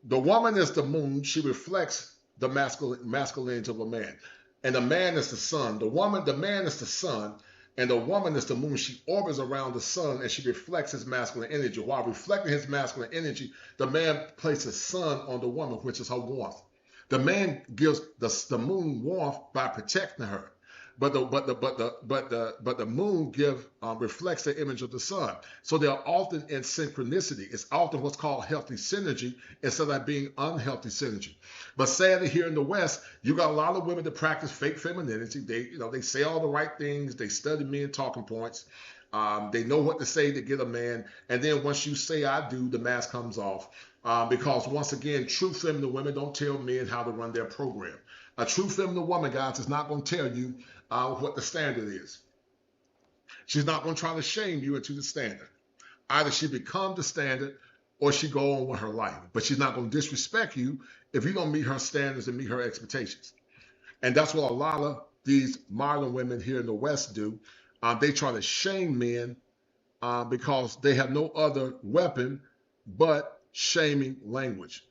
The woman is the moon. She reflects the masculinity of a man. And the man is the sun. The man is the sun. And the woman is the moon. She orbits around the sun and she reflects his masculine energy. While reflecting his masculine energy, the man places sun on the woman, which is her warmth. The man gives the moon warmth by protecting her. But the moon reflects the image of the sun. So they are often in synchronicity. It's often what's called healthy synergy instead of being unhealthy synergy. But sadly, here in the West, you got a lot of women that practice fake femininity. They say all the right things. They study men talking points. They know what to say to get a man. And then once you say I do, the mask comes off. Because once again, true feminine women don't tell men how to run their program. A true feminine woman, guys, is not going to tell you what the standard is. She's not going to try to shame you into the standard. Either she become the standard or she go on with her life. But she's not going to disrespect you if you don't meet her standards and meet her expectations. And that's what a lot of these modern women here in the West do. They try to shame men because they have no other weapon but shaming language.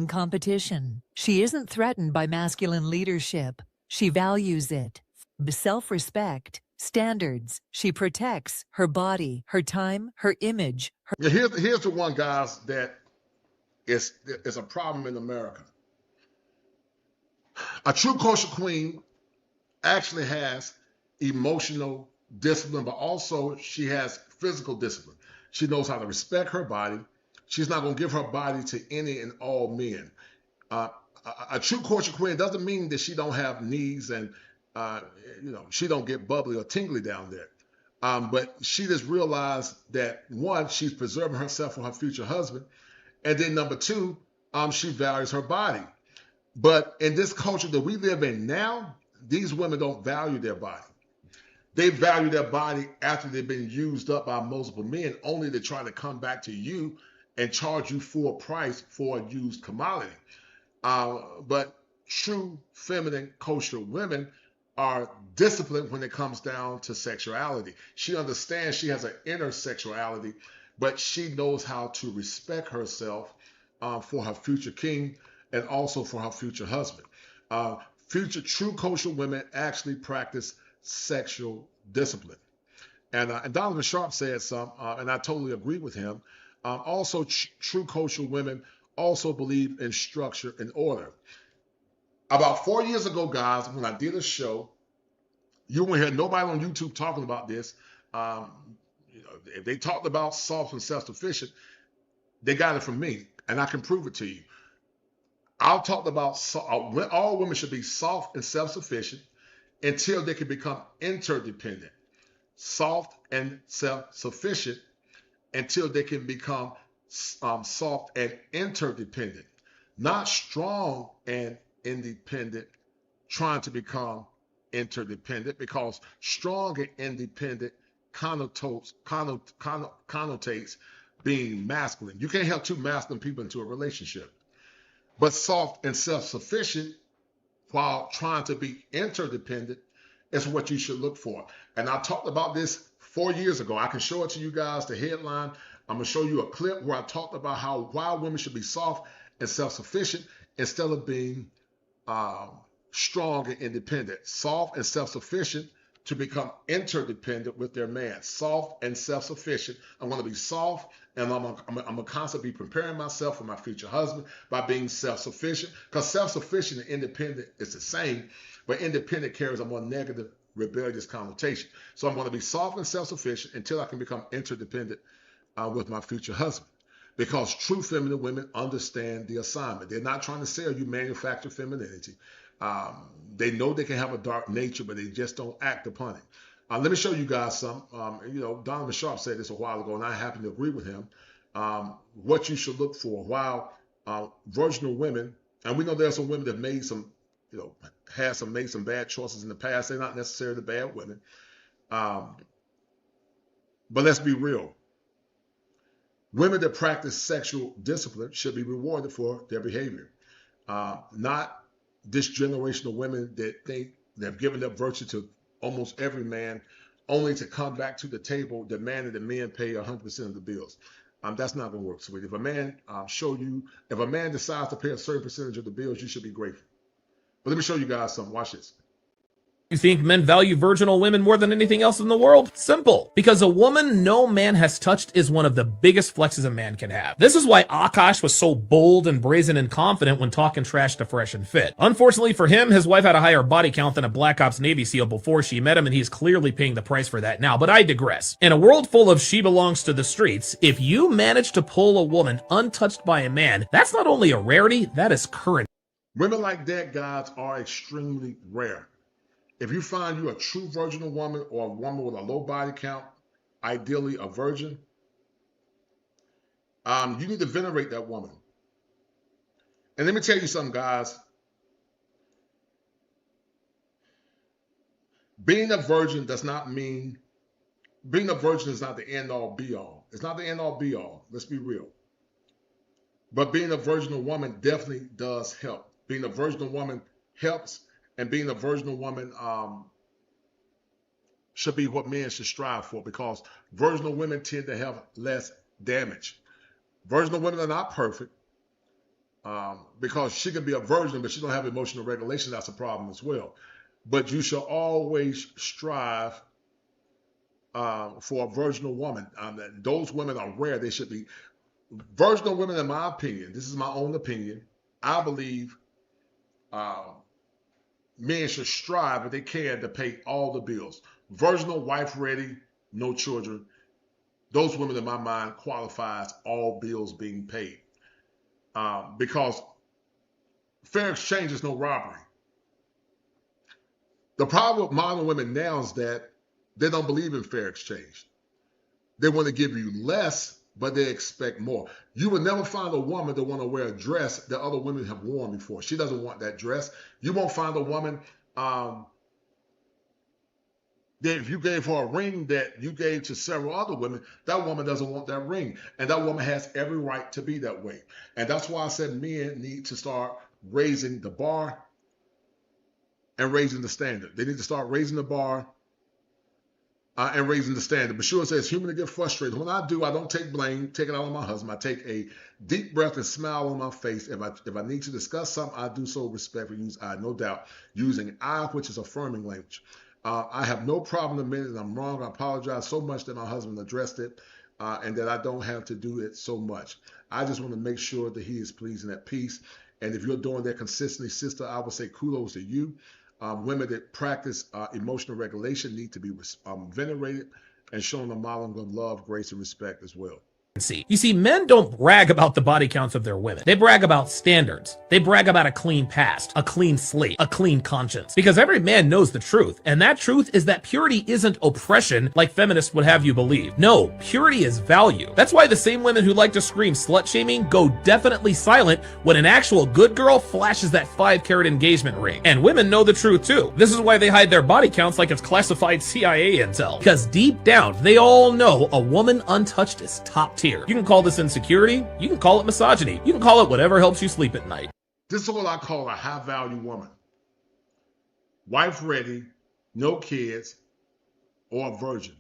Competition. She isn't threatened by masculine leadership. She values it. Self-respect, standards. She protects her body, her time, her image. Here's the one, guys, that is a problem in America. A true kosher queen actually has emotional discipline, but also she has physical discipline. She knows how to respect her body. She's not going to give her body to any and all men. A true kosher queen doesn't mean that she don't have needs and she don't get bubbly or tingly down there. But she just realized that one, she's preserving herself for her future husband, and then number two, she values her body. But in this culture that we live in now, these women don't value their body. They value their body after they've been used up by multiple men, only to try to come back to you and charge you full price for a used commodity. But true feminine kosher women are disciplined when it comes down to sexuality. She understands she has an inner sexuality, but she knows how to respect herself for her future king and also for her future husband. Future true kosher women actually practice sexual discipline. And Donovan Sharp said some, and I totally agree with him. Also, true kosher women also believe in structure and order. About 4 years ago, guys, when I did a show, you won't hear nobody on YouTube talking about this. If they talked about soft and self-sufficient, they got it from me, and I can prove it to you. I'll talk about all women should be soft and self-sufficient until they can become interdependent. Soft and self-sufficient until they can become soft and interdependent. Not strong and independent, trying to become interdependent, because strong and independent connotates being masculine. You can't have two masculine people into a relationship. But soft and self-sufficient while trying to be interdependent is what you should look for. And I talked about this 4 years ago. I can show it to you guys, the headline. I'm going to show you a clip where I talked about why women should be soft and self-sufficient instead of being strong and independent. Soft and self-sufficient to become interdependent with their man. Soft and self-sufficient. I'm going to be soft, and I'm going to constantly be preparing myself for my future husband by being self-sufficient, because self-sufficient and independent is the same, but independent carries a more negative, rebellious connotation. So I'm going to be soft and self-sufficient until I can become interdependent with my future husband, because true feminine women understand the assignment. They're not trying to sell you manufactured femininity. They know they can have a dark nature, but they just don't act upon it. Let me show you guys some. Donovan Sharp said this a while ago, and I happen to agree with him. What you should look for while virginal women, and we know there are some women that made some, made some bad choices in the past. They're not necessarily bad women. But let's be real. Women that practice sexual discipline should be rewarded for their behavior. Not this generation of women that think they've given up virtue to almost every man, only to come back to the table demanding that men pay 100% of the bills. That's not going to work, sweetie. If a man if a man decides to pay a certain percentage of the bills, you should be grateful. But let me show you guys something. Watch this. You think men value virginal women more than anything else in the world? Simple. Because a woman no man has touched is one of the biggest flexes a man can have. This is why Akash was so bold and brazen and confident when talking trash to Fresh and Fit. Unfortunately for him, his wife had a higher body count than a Black Ops Navy SEAL before she met him, and he's clearly paying the price for that now. But I digress. In a world full of she belongs to the streets, if you manage to pull a woman untouched by a man, that's not only a rarity, that is current. Women like that, guys, are extremely rare. If you find you a true virginal woman or a woman with a low body count, ideally a virgin, you need to venerate that woman. And let me tell you something, guys. Being a virgin does not mean, being a virgin is not the end all be all. It's not the end all be all. Let's be real. But being a virginal woman definitely does help. Being a virginal woman helps. And being a virginal woman should be what men should strive for, because virginal women tend to have less damage. Virginal women are not perfect because she can be a virgin, but she don't have emotional regulation. That's a problem as well. But you should always strive for a virginal woman. Those women are rare. They should be virginal women, in my opinion. This is my own opinion. I believe men should strive, if they can, to pay all the bills. Virginal, wife ready, no children. Those women, in my mind, qualifies all bills being paid. Because fair exchange is no robbery. The problem with modern women now is that they don't believe in fair exchange. They want to give you less, but they expect more. You will never find a woman that want to wear a dress that other women have worn before. She doesn't want that dress. You won't find a woman that if you gave her a ring that you gave to several other women, that woman doesn't want that ring. And that woman has every right to be that way. And that's why I said men need to start raising the bar and raising the standard. They need to start raising the bar and raising the standard. But sure, says human to get frustrated. When I do, I don't take blame, take it out on my husband. I take a deep breath and smile on my face. If I need to discuss something, I do so respectfully, use I, no doubt, using I, which is affirming language. I have no problem admitting that I'm wrong. I apologize so much that my husband addressed it and that I don't have to do it so much. I just want to make sure that he is pleased and at peace. And if you're doing that consistently, sister, I would say kudos to you. Women that practice emotional regulation need to be venerated and shown a model of love, grace, and respect as well. You see, men don't brag about the body counts of their women. They brag about standards. They brag about a clean past, a clean slate, a clean conscience. Because every man knows the truth, and that truth is that purity isn't oppression like feminists would have you believe. No, purity is value. That's why the same women who like to scream slut-shaming go definitely silent when an actual good girl flashes that 5-carat engagement ring. And women know the truth too. This is why they hide their body counts like it's classified CIA intel. Because deep down, they all know a woman untouched is top tier. You can call this insecurity, you can call it misogyny, you can call it whatever helps you sleep at night. This is what I call a high-value woman. Wife ready, no kids, or a virgin.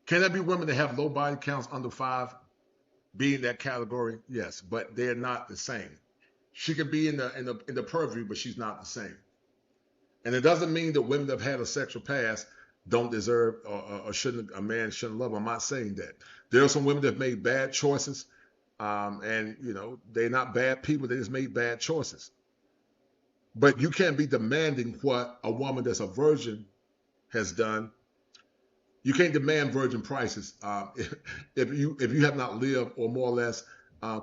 Can there be women that have low body counts under 5 be in that category? Yes, but they're not the same. She could be in the purview, but she's not the same. And it doesn't mean that women that have had a sexual past don't deserve or shouldn't, a man shouldn't love them. I'm not saying that. There are some women that have made bad choices, and you know, they're not bad people, they just made bad choices. But you can't be demanding what a woman that's a virgin has done. You can't demand virgin prices if you have not lived or more or less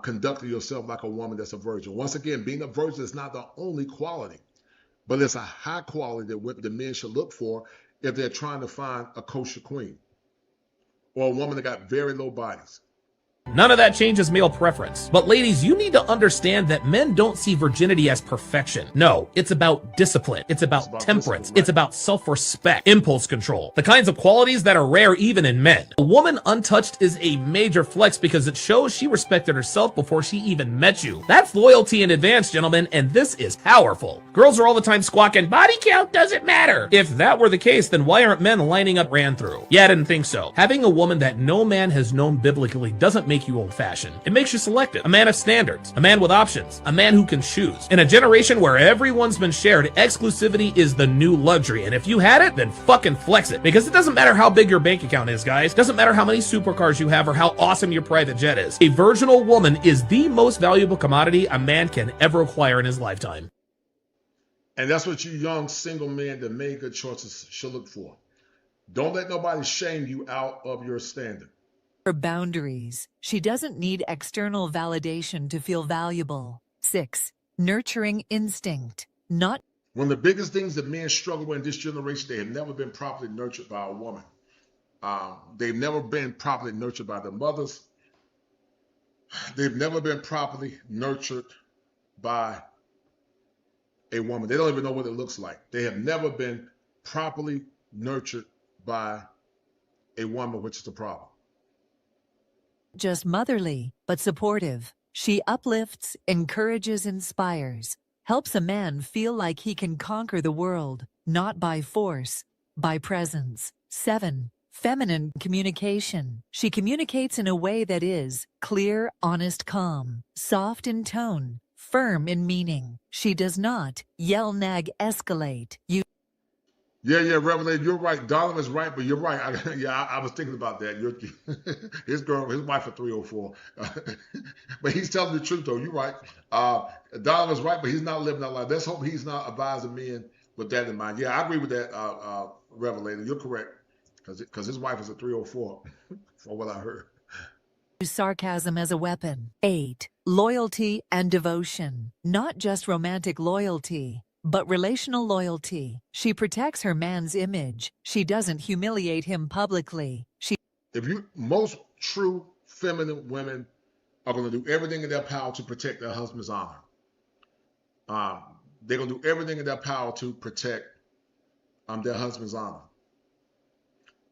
conducted yourself like a woman that's a virgin. Once again, being a virgin is not the only quality, but it's a high quality that the men should look for if they're trying to find a kosher queen or a woman that got very low bodies. None of that changes male preference. But ladies, you need to understand that men don't see virginity as perfection. No, it's about discipline. It's about temperance. It's about self-respect, impulse control, the kinds of qualities that are rare even in men. A woman untouched is a major flex because it shows she respected herself before she even met you. That's loyalty in advance, gentlemen, and this is powerful. Girls are all the time squawking, body count doesn't matter. If that were the case, then why aren't men lining up ran through? Yeah, I didn't think so. Having a woman that no man has known biblically doesn't make make you old-fashioned. It makes you selective. A man of standards. A man with options. A man who can choose. In a generation where everyone's been shared, exclusivity is the new luxury. And if you had it, then fucking flex it. Because it doesn't matter how big your bank account is, guys. It doesn't matter how many supercars you have or how awesome your private jet is. A virginal woman is the most valuable commodity a man can ever acquire in his lifetime. And that's what you young single men that made good choices should look for. Don't let nobody shame you out of your standard. Her boundaries. She doesn't need external validation to feel valuable. 6. Nurturing instinct. Not one of the biggest things that men struggle with in this generation, they have never been properly nurtured by a woman. They've never been properly nurtured by their mothers. They've never been properly nurtured by a woman. They don't even know what it looks like. They have never been properly nurtured by a woman, which is the problem. just motherly, but supportive. She uplifts, encourages, inspires, helps a man feel like he can conquer the world, not by force, by presence. 7. Feminine communication. She communicates in a way that is clear, honest, calm, soft in tone, firm in meaning. She does not yell, nag, escalate. Yeah, Revelation, you're right. Donovan's right, but you're right. I was thinking about that. His wife is 304. But he's telling the truth, though. You're right. Donovan's right, but he's not living that life. Let's hope he's not advising men with that in mind. Yeah, I agree with that, Revelation. You're correct, because his wife is a 304, from what I heard. Use sarcasm as a weapon. 8. Loyalty and devotion. Not just romantic loyalty, but relational loyalty. She protects her man's image. She doesn't humiliate him publicly. Most true feminine women are going to do everything in their power to protect their husband's honor. They're going to do everything in their power to protect their husband's honor.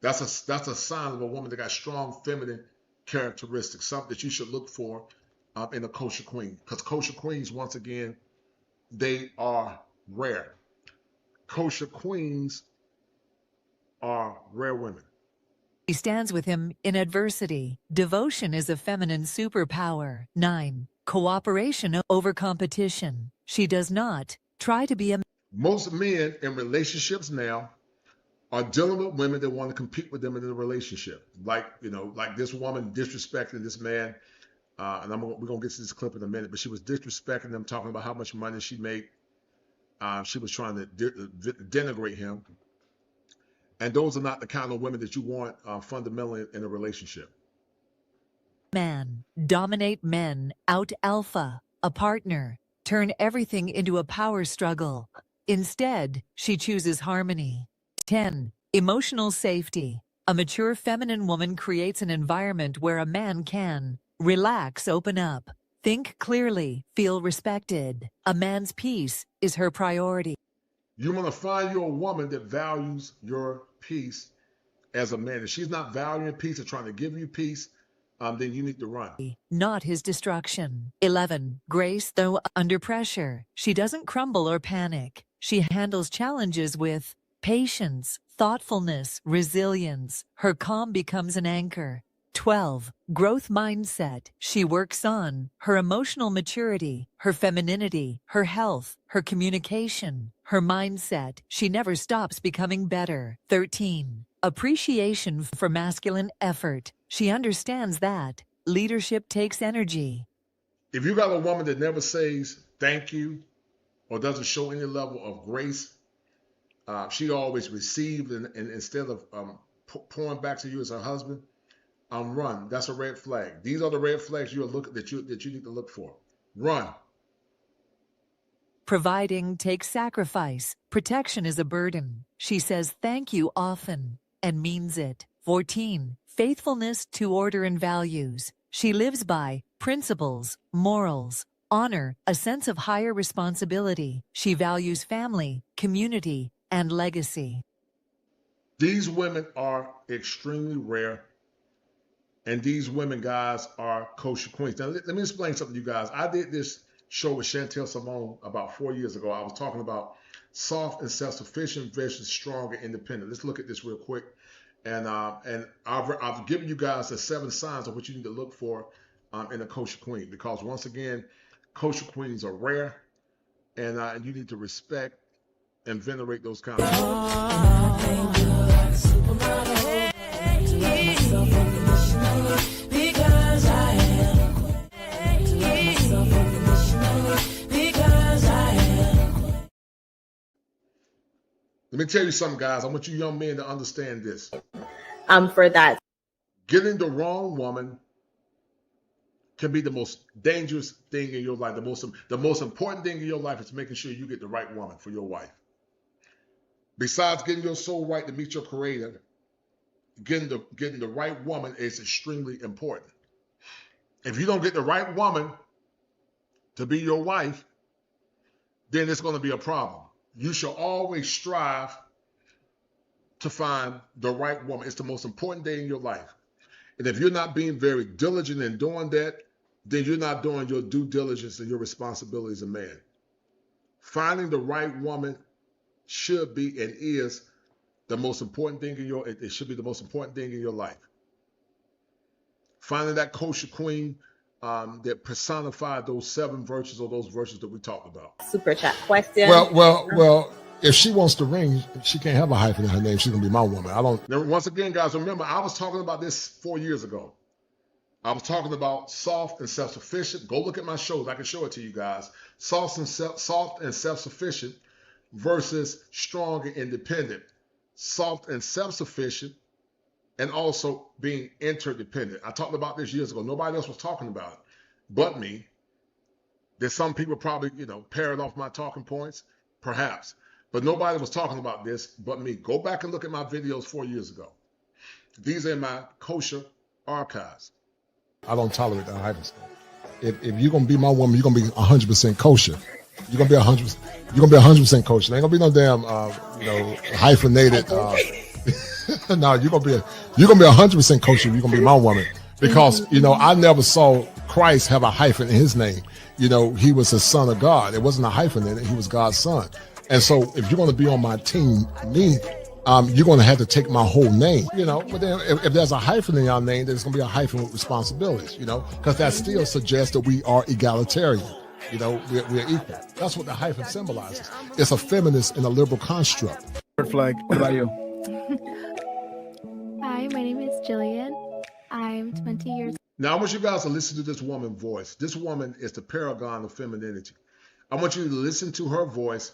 That's a sign of a woman that got strong feminine characteristics, something that you should look for in a kosher queen. Because kosher queens, once again, they are rare. Kosher queens are rare women. She stands with him in adversity. Devotion is a feminine superpower. 9. Cooperation over competition. She does not try to be a... Most men in relationships now are dealing with women that want to compete with them in a relationship. Like this woman disrespecting this man. And we're going to get to this clip in a minute, but she was disrespecting them, talking about how much money she made. She was trying to denigrate him. And those are not the kind of women that you want fundamentally in a relationship. Man, dominate men, out alpha, a partner, turn everything into a power struggle. Instead, she chooses harmony. 10. Emotional safety. A mature feminine woman creates an environment where a man can relax, open up, think clearly, feel respected. A man's peace is her priority. You want to find you a woman that values your peace as a man. If she's not valuing peace or trying to give you peace, then you need to run. Not his destruction. 11. Grace, though under pressure. She doesn't crumble or panic. She handles challenges with patience, thoughtfulness, resilience. Her calm becomes an anchor. 12. Growth mindset. She works on her emotional maturity, her femininity, her health, her communication, her mindset. She never stops becoming better. 13. Appreciation for masculine effort. She understands that leadership takes energy. If you got a woman that never says thank you or doesn't show any level of grace, she always receives and instead of pouring back to you as her husband, run. That's a red flag. These are the red flags that you need to look for. Run. Providing takes sacrifice. Protection is a burden. She says thank you often and means it. 14. Faithfulness to order and values. She lives by principles, morals, honor, a sense of higher responsibility. She values family, community, and legacy. These women are extremely rare. And these women, guys, are kosher queens. Now, let me explain something to you guys. I did this show with Chantel Simone about 4 years ago. I was talking about soft and self-sufficient versus strong and independent. Let's look at this real quick. And I've given you guys the 7 signs of what you need to look for in a kosher queen, because once again, kosher queens are rare, and you need to respect and venerate those kind of Let me tell you something, guys. I want you young men to understand this. For that. Getting the wrong woman can be the most dangerous thing in your life. The most important thing in your life is making sure you get the right woman for your wife. Besides getting your soul right to meet your creator, getting the right woman is extremely important. If you don't get the right woman to be your wife, then it's going to be a problem. You should always strive to find the right woman. It's the most important day in your life. And if you're not being very diligent in doing that, then you're not doing your due diligence and your responsibility as a man. Finding the right woman should be and is the most important thing it should be the most important thing in your life. Finding that kosher queen that personified those 7 virtues or those virtues that we talked about. Super chat question. Well, if she wants to ring, she can't have a hyphen in her name. She's gonna be my woman. Now, once again, guys, remember, I was talking about this 4 years ago. I was talking about soft and self-sufficient. Go look at my shows. I can show it to you guys. Soft and self-sufficient versus strong and independent. Soft and self-sufficient, and also being interdependent. I talked about this years ago. Nobody else was talking about it but me. There's some people probably, parrot off my talking points, perhaps. But nobody was talking about this but me. Go back and look at my videos 4 years ago. These are in my kosher archives. I don't tolerate that hyphen stuff. If you're going to be my woman, you're going to be 100% kosher. You're going to be 100% kosher. There ain't going to be no damn, hyphenated. No, you're gonna be 100% kosher. You're gonna be my woman, because I never saw Christ have a hyphen in his name. He was a son of God. It wasn't a hyphen in it. He was God's son. And so, if you're gonna be on my team, you're gonna have to take my whole name. But then if there's a hyphen in your name, there's gonna be a hyphen with responsibilities. Because that still suggests that we are egalitarian. We're equal. That's what the hyphen symbolizes. It's a feminist and a liberal construct. Red flag. What about you? Hi, my name is Jillian. I'm 20 years old. Now, I want you guys to listen to this woman's voice. This woman is the paragon of femininity. I want you to listen to her voice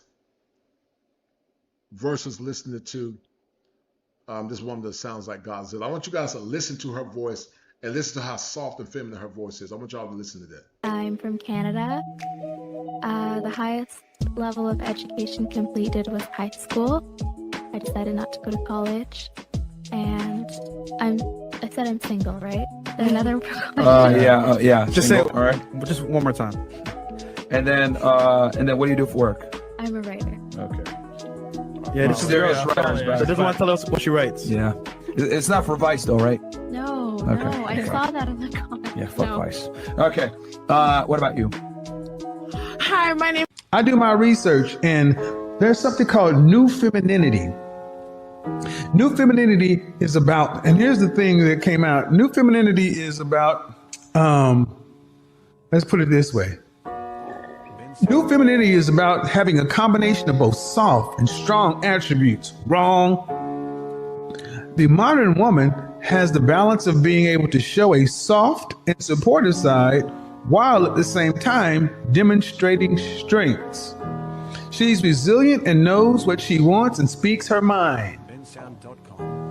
versus listening to this woman that sounds like Godzilla. I want you guys to listen to her voice and listen to how soft and feminine her voice is. I want y'all to listen to that. I'm from Canada. The highest level of education completed was high school. I decided not to go to college, and I said I'm single, right? Another yeah. Just say it, all right. Just one more time. And then what do you do for work? I'm a writer. Okay. Yeah, this is serious writers. So doesn't want to tell us what she writes. Yeah. It's not for Vice though, right? No, Okay. no, I saw that in the comments. Yeah, fuck No. Vice. Okay. What about you? Hi, my name. I do my research, and there's something called New Femininity. New Femininity is about, and here's the thing that came out. New Femininity is about, let's put it this way. New Femininity is about having a combination of both soft and strong attributes. Wrong. The modern woman has the balance of being able to show a soft and supportive side while at the same time demonstrating strengths. She's resilient and knows what she wants and speaks her mind.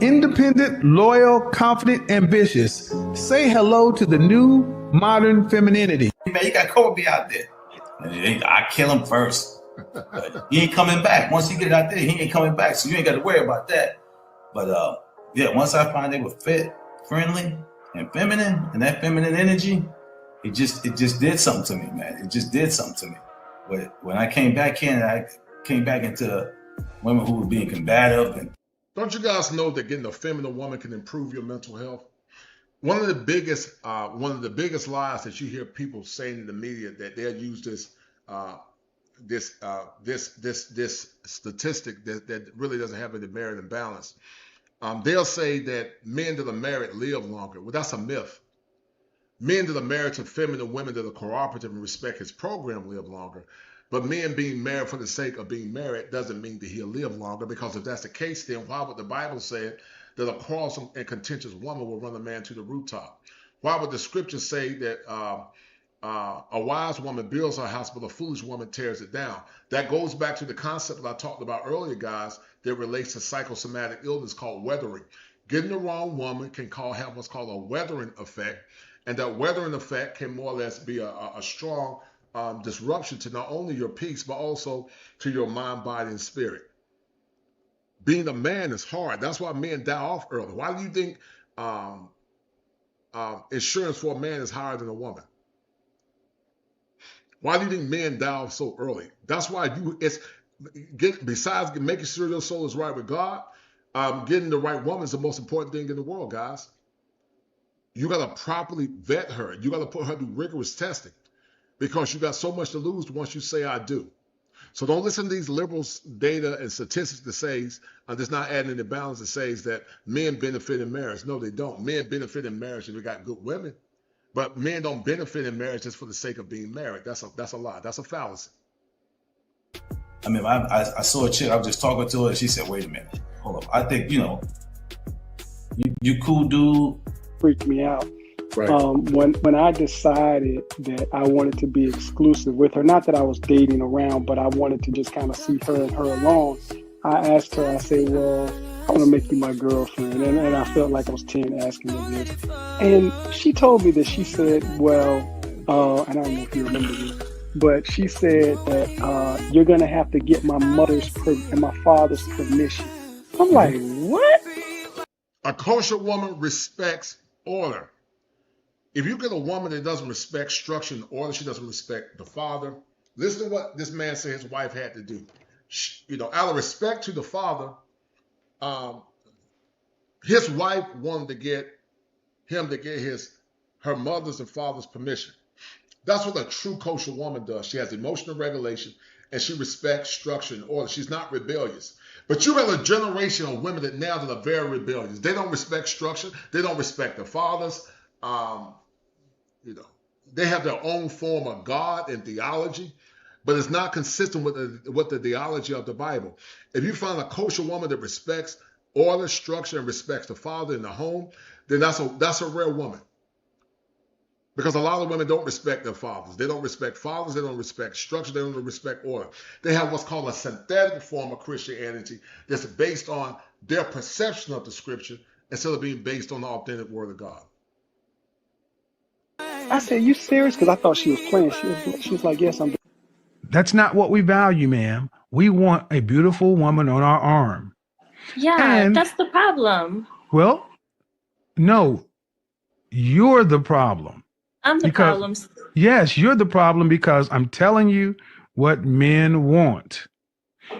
Independent, loyal, confident, ambitious. Say hello to the new modern femininity. Man, you got Kobe out there. I kill him first. But he ain't coming back. Once you get out there, he ain't coming back. So you ain't got to worry about that. But once I find they were fit, friendly, and feminine, and that feminine energy, it just did something to me, man. It just did something to me. But when I came back in, I came back into women who were being combative. And don't you guys know that getting a feminine woman can improve your mental health? One of the biggest lies that you hear people saying in the media, that they'll use this statistic that really doesn't have any merit and balance. They'll say that men that are married live longer. Well, that's a myth. Men that are married to feminine women that are cooperative and respect his program live longer. But men being married for the sake of being married doesn't mean that he'll live longer, because if that's the case, then why would the Bible say that a quarrelsome and contentious woman will run a man to the rooftop? Why would the scripture say that a wise woman builds her house, but a foolish woman tears it down? That goes back to the concept that I talked about earlier, guys, that relates to psychosomatic illness called weathering. Getting the wrong woman can have what's called a weathering effect, and that weathering effect can more or less be a strong disruption to not only your peace, but also to your mind, body, and spirit. Being a man is hard. That's why men die off early. Why do you think insurance for a man is higher than a woman? Why do you think men die off so early? That's why besides making sure your soul is right with God, getting the right woman is the most important thing in the world, guys. You got to properly vet her. You got to put her through rigorous testing, because you got so much to lose once you say I do. So don't listen to these liberals' data and statistics that says, that's not adding any balance, that says that men benefit in marriage. No, they don't. Men benefit in marriage if they got good women. But men don't benefit in marriage just for the sake of being married. That's a lie. That's a fallacy. I mean, I saw a chick, I was just talking to her, and she said, wait a minute, hold up. I think, you cool dude. Freaked me out. Right. When I decided that I wanted to be exclusive with her, not that I was dating around, but I wanted to just kind of see her and her alone, I asked her, I said, well, I want to make you my girlfriend. And I felt like I was 10 asking her this. And she told me that, she said, well, and I don't know if you remember this, but she said that you're going to have to get my mother's and my father's permission. I'm like, what? A kosher woman respects order. If you get a woman that doesn't respect structure and order, she doesn't respect the father. Listen to what this man said his wife had to do. Out of respect to the father, his wife wanted to get him to get her mother's and father's permission. That's what a true kosher woman does. She has emotional regulation, and she respects structure and order. She's not rebellious. But you have a generation of women that are very rebellious. They don't respect structure. They don't respect their fathers. They have their own form of God and theology, but it's not consistent with the theology of the Bible. If you find a kosher woman that respects order, structure, and respects the father in the home, then that's a rare woman. Because a lot of women don't respect their fathers. They don't respect fathers. They don't respect structure. They don't respect order. They have what's called a synthetic form of Christianity that's based on their perception of the scripture instead of being based on the authentic word of God. I said, you serious? Because I thought she was playing. She was like, yes, I'm. That's not what we value, ma'am. We want a beautiful woman on our arm. Yeah, that's the problem. Well, no, you're the problem. I'm the problem. Yes, you're the problem, because I'm telling you what men want.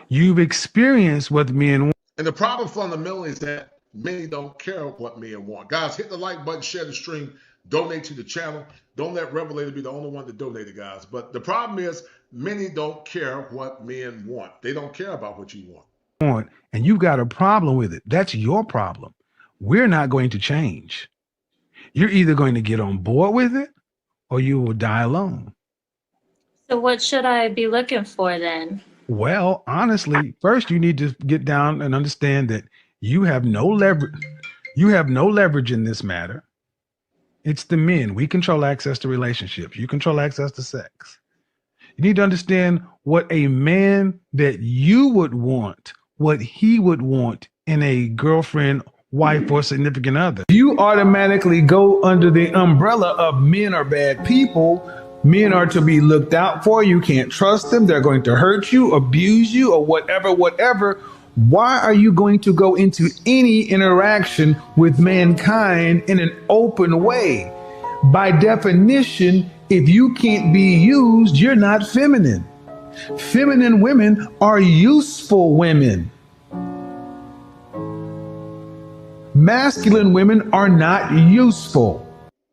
You've experienced what men want. And the problem fundamentally is that men don't care what men want. Guys, hit the like button, share the stream, donate to the channel. Don't let Revelator be the only one to donate, guys. But the problem is many don't care what men want. They don't care about what you want. And you've got a problem with it. That's your problem. We're not going to change. You're either going to get on board with it or you will die alone. So what should I be looking for then? Well, honestly, first you need to get down and understand that you have no leverage. You have no leverage in this matter. It's the men. We control access to relationships. You control access to sex. You need to understand what a man that you would want, what he would want in a girlfriend, wife, or significant other. You automatically go under the umbrella of men are bad people. Men are to be looked out for. You can't trust them. They're going to hurt you, abuse you, or whatever. Why are you going to go into any interaction with mankind in an open way? By definition, if you can't be used, you're not feminine. Feminine women are useful women. Masculine women are not useful.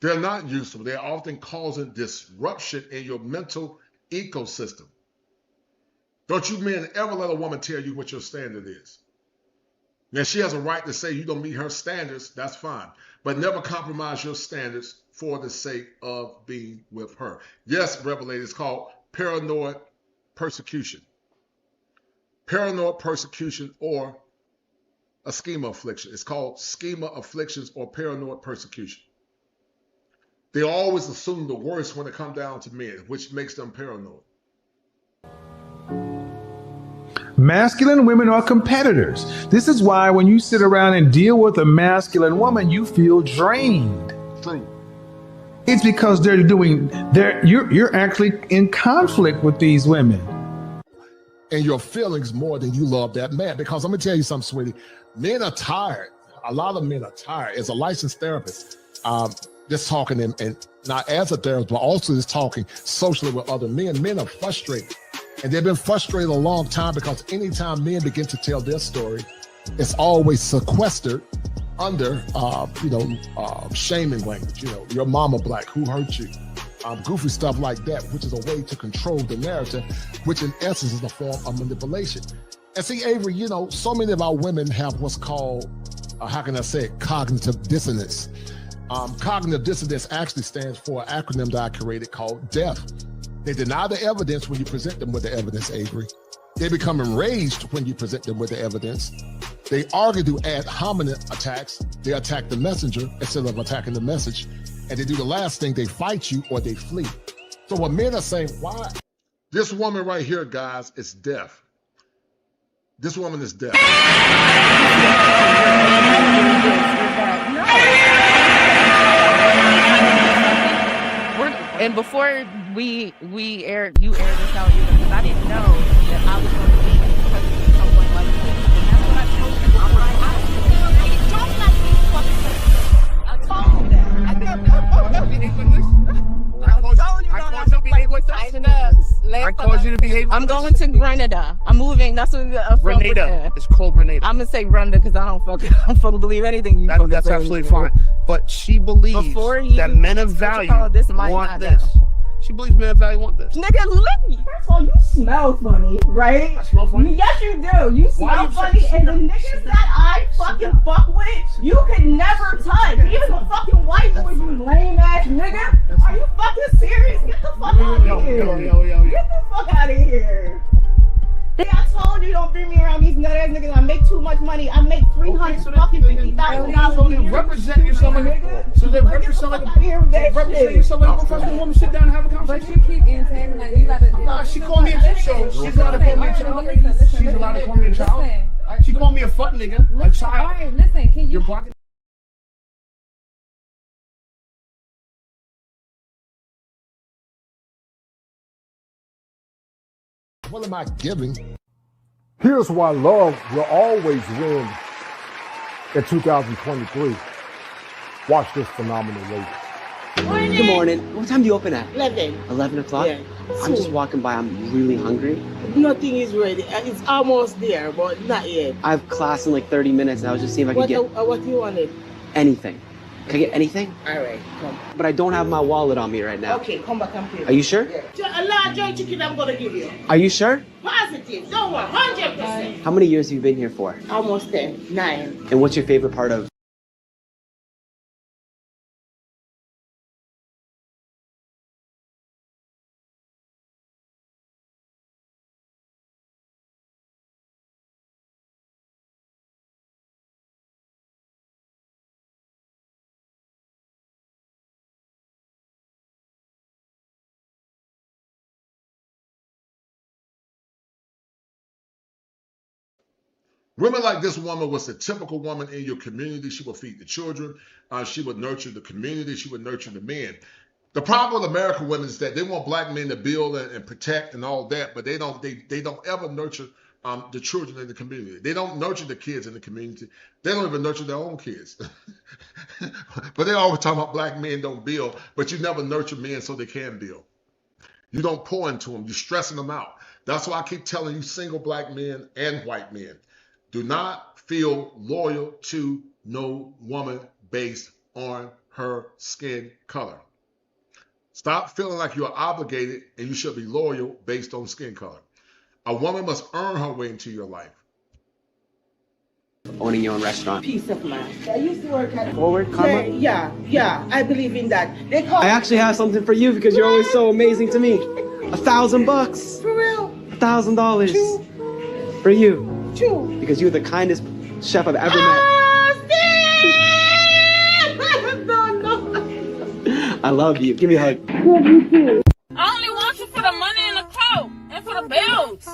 They're not useful. They're often causing disruption in your mental ecosystem. Don't you men ever let a woman tell you what your standard is. Now, she has a right to say you don't meet her standards. That's fine. But never compromise your standards for the sake of being with her. Yes, Revelate, it's called paranoid persecution. Paranoid persecution or a schema affliction. It's called schema afflictions or paranoid persecution. They always assume the worst when it comes down to men, which makes them paranoid. Masculine women are competitors. This is why when you sit around and deal with a masculine woman, you feel drained. True. It's because you're actually in conflict with these women. And your feelings more than you love that man. Because I'm gonna tell you something, sweetie. Men are tired. A lot of men are tired. As a licensed therapist, just talking and not as a therapist, but also just talking socially with other men. Men are frustrated. And they've been frustrated a long time because anytime men begin to tell their story, it's always sequestered under, shaming language. Your mama black, who hurt you? Goofy stuff like that, which is a way to control the narrative, which in essence is a form of manipulation. And see, Avery, so many of our women have what's called, cognitive dissonance. Cognitive dissonance actually stands for an acronym that I created called DEAF. They deny the evidence when you present them with the evidence, Avery. They become enraged when you present them with the evidence. They argue to ad hominem attacks. They attack the messenger instead of attacking the message. And they do the last thing, they fight you or they flee. So what men are saying, why? This woman right here, guys, is deaf. This woman is deaf. And before you air this out, because I didn't know that I was going to be because of someone like me. And that's what I told you. I'm like, I don't like these fucking things. I told you that. I called you to behave. I'm going to Grenada. I'm moving. That's what Grenada. It's called Grenada. I'm gonna say Grenada because I don't fucking believe anything. That's absolutely fine. But she believes that men of value want this. She believes men of value want this. Nigga, look me. First of all, you smell funny, right? I smell funny? Yes, you do. You smell funny, and the niggas that I fucking fuck with, you can never touch. Even the fucking white boys, you lame ass nigga. Are you fucking serious? Get the fuck out of here. Get the fuck out of here. I told you don't bring me around these nut ass niggas. I make too much money. I make $350,000. Represent yourself like so then represent yourself like a professional woman. Sit down and have a conversation. But you keep antagonizing. Like you gotta. Nah, she called me a child. She's allowed to call me a child. She's allowed to call me a child. She called me a fuck nigga, a child. All right, listen. Can you? You're blocking. What am I giving? Here's why love will always win in 2023. Watch this phenomenal lady. Good morning. What time do you open at? 11. 11 o'clock? Yeah. I'm just walking by. I'm really hungry. Nothing is ready. It's almost there, but not yet. I have class in like 30 minutes, and I was just seeing if I could get What do you wanted? anything. Can I get anything? All right, come. But I don't have my wallet on me right now. Okay, come back and pay. Are you sure? Yeah. A large joint chicken I'm going to give you. Are you sure? Positive. Don't worry. 100%. How many years have you been here for? Almost 10. 9. And what's your favorite part of? Women like this woman was the typical woman in your community. She would feed the children. She would nurture the community. She would nurture the men. The problem with American women is that they want black men to build and protect and all that, but they don't ever nurture the children in the community. They don't nurture the kids in the community. They don't even nurture their own kids. But they always talk about black men don't build, but you never nurture men so they can build. You don't pour into them. You're stressing them out. That's why I keep telling you, single black men and white men, do not feel loyal to no woman based on her skin color. Stop feeling like you're obligated and you should be loyal based on skin color. A woman must earn her way into your life. owning your own restaurant? Peace of mind. I used to work at Forward, karma? Yeah, I believe in that. They call I actually have something for you because you're always so amazing to me. $1,000. For real? $1,000 for you. True. Because you're the kindest chef I've ever met. No. I love you. Give me a hug. Love you too. I only want you for the money and the coat and for the bills.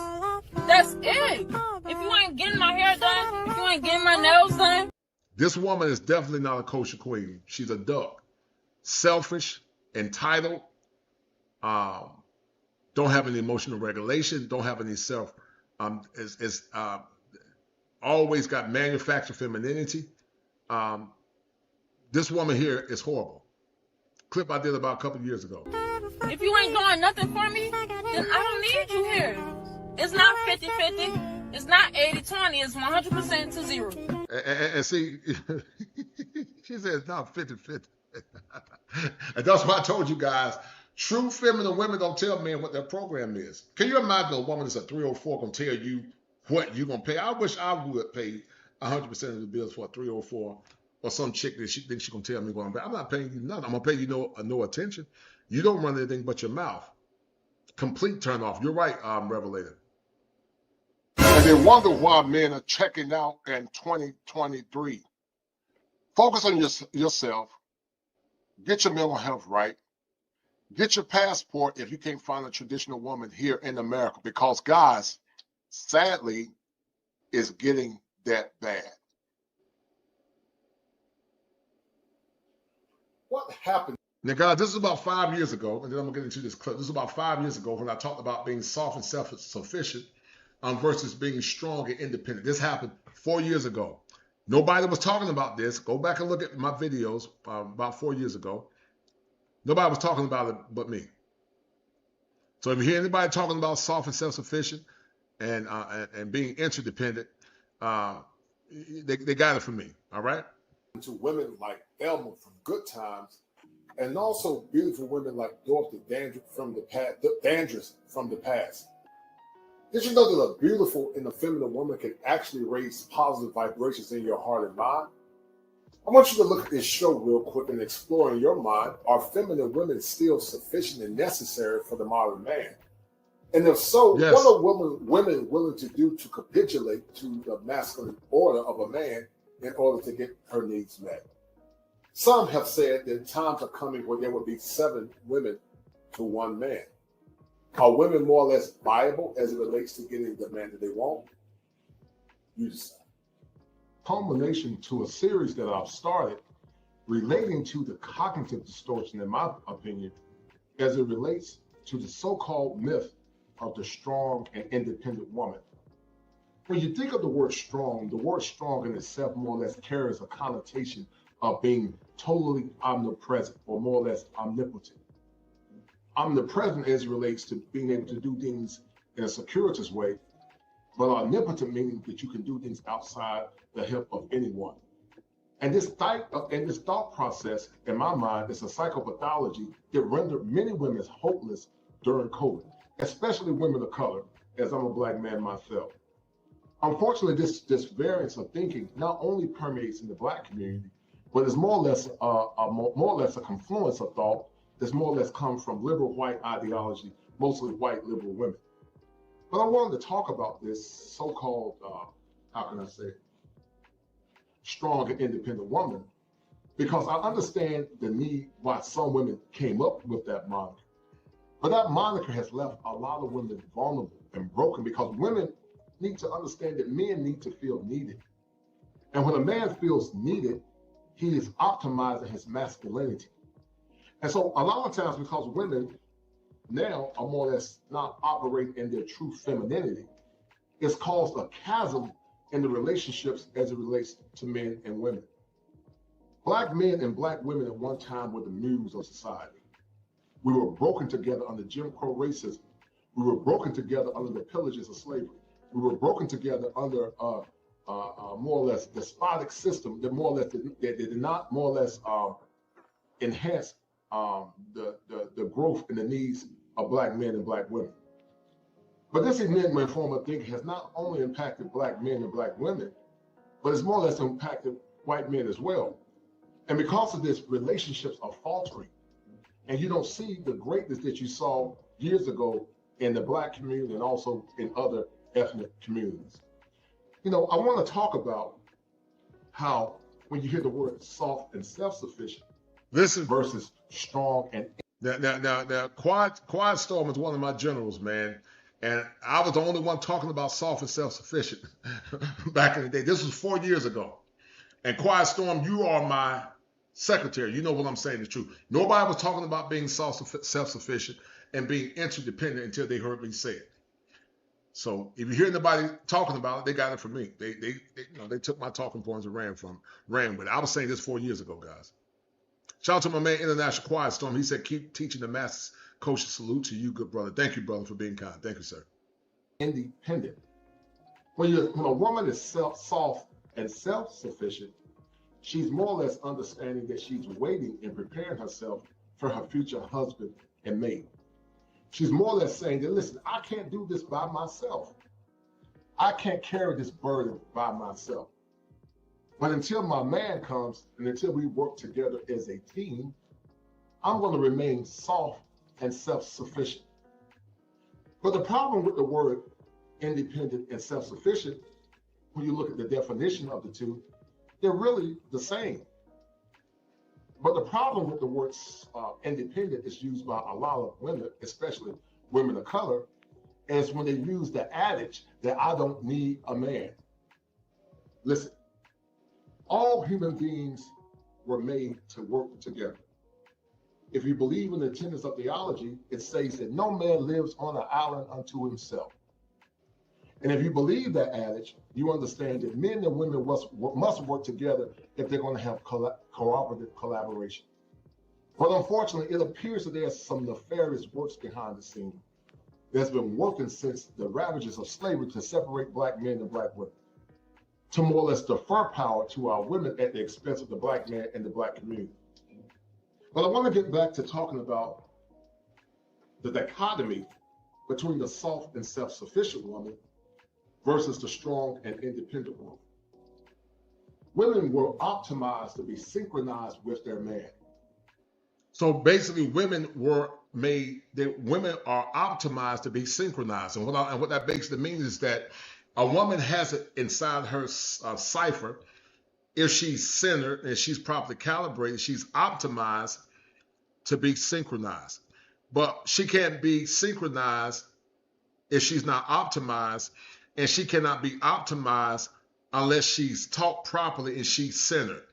That's it. If you ain't getting my hair done, if you ain't getting my nails done. This woman is definitely not a kosher queen. She's a duck. Selfish, entitled, don't have any emotional regulation, don't have any self, always got manufactured femininity. This woman here is horrible. Clip I did about a couple of years ago. If you ain't doing nothing for me, then I don't need you here. It's not 50-50. It's not 80-20. It's 100% to 0. And see, she said it's not 50-50. And that's why I told you guys, true feminine women don't tell men what their program is. Can you imagine a woman that's a 304 going to tell you what you're going to pay? I wish I would pay 100% of the bills for a 304 or some chick that she thinks she's going to tell me what I'm paying. I'm not paying you nothing. I'm going to pay you no attention. You don't run anything but your mouth. Complete turn off. You're right, Revelator. And they wonder why men are checking out in 2023. Focus on yourself. Get your mental health right. Get your passport if you can't find a traditional woman here in America, because guys, sadly, is getting that bad. What happened? Now, guys, this is about 5 years ago, and then I'm going to get into this clip. This is about 5 years ago when I talked about being soft and self-sufficient versus being strong and independent. This happened 4 years ago. Nobody was talking about this. Go back and look at my videos about 4 years ago. Nobody was talking about it but me. So if you hear anybody talking about soft and self-sufficient and being interdependent, they got it from me, all right? To women like Elma from Good Times, and also beautiful women like Dorothy Dandridge from the past. Did you know that a beautiful and a feminine woman can actually raise positive vibrations in your heart and mind? I want you to look at this show real quick and explore in your mind, are feminine women still sufficient and necessary for the modern man? And if so, yes, what are women willing to do to capitulate to the masculine order of a man in order to get her needs met? Some have said that times are coming where there will be 7 women to 1 man. Are women more or less viable as it relates to getting the man that they want? You decide. Culmination to a series that I've started relating to the cognitive distortion, in my opinion, as it relates to the so-called myth of the strong and independent woman. When you think of the word strong in itself more or less carries a connotation of being totally omnipresent or more or less omnipotent. Omnipresent as it relates to being able to do things in a circuitous way, but omnipotent meaning that you can do things outside the help of anyone. And this thought process, in my mind, is a psychopathology that rendered many women hopeless during COVID, especially women of color, as I'm a Black man myself. Unfortunately, this variance of thinking not only permeates in the Black community, but is more or less a confluence of thought that's more or less comes from liberal white ideology, mostly white liberal women. But I wanted to talk about this so-called, how can I say, strong and independent woman, because I understand the need why some women came up with that moniker. But that moniker has left a lot of women vulnerable and broken, because women need to understand that men need to feel needed. And when a man feels needed, he is optimizing his masculinity. And so a lot of times, because women now are more or less not operating in their true femininity, it's caused a chasm in the relationships as it relates to men and women. Black men and Black women at one time were the muse of society. We were broken together under Jim Crow racism. We were broken together under the pillages of slavery. We were broken together under more or less despotic system that more or less did not more or less enhance the growth and the needs of Black men and Black women. But this enigma form of thinking has not only impacted Black men and Black women, but it's more or less impacted white men as well. And because of this, relationships are faltering. And you don't see the greatness that you saw years ago in the Black community and also in other ethnic communities. You know, I want to talk about how when you hear the word soft and self-sufficient, Listen, versus strong and now, Quiet Storm is one of my generals, man. And I was the only one talking about soft and self-sufficient back in the day. This was 4 years ago. And Quiet Storm, you are my secretary. You know what I'm saying is true. Nobody was talking about being self-sufficient and being interdependent until they heard me say it. So if you hear anybody talking about it, they got it from me. They took my talking points and ran with it. I was saying this 4 years ago, guys. Shout out to my man, International Quiet Storm. He said, keep teaching the masses. Coach, salute to you, good brother. Thank you, brother, for being kind. Thank you, sir. independent. When a woman is soft and self-sufficient, she's more or less understanding that she's waiting and preparing herself for her future husband and mate. She's more or less saying that, listen, I can't do this by myself. I can't carry this burden by myself. But until my man comes and until we work together as a team, I'm going to remain soft and self-sufficient. But the problem with the word independent and self-sufficient, when you look at the definition of the two, they're really the same. But the problem with the word independent is used by a lot of women, especially women of color, is when they use the adage that I don't need a man. Listen, all human beings were made to work together. If you believe in the tenets of theology, it says that no man lives on an island unto himself. And if you believe that adage, you understand that men and women must work together if they're going to have cooperative collaboration. But unfortunately, it appears that there's some nefarious works behind the scene that's been working since the ravages of slavery to separate black men and black women, to more or less defer power to our women at the expense of the black man and the black community. But I want to get back to talking about the dichotomy between the soft and self-sufficient woman versus the strong and independent woman. Women were optimized to be synchronized with their man. So basically, women are optimized to be synchronized. And what that basically means is that a woman has it inside her cipher. If she's centered and she's properly calibrated, she's optimized to be synchronized. But she can't be synchronized if she's not optimized, and she cannot be optimized unless she's taught properly and she's centered.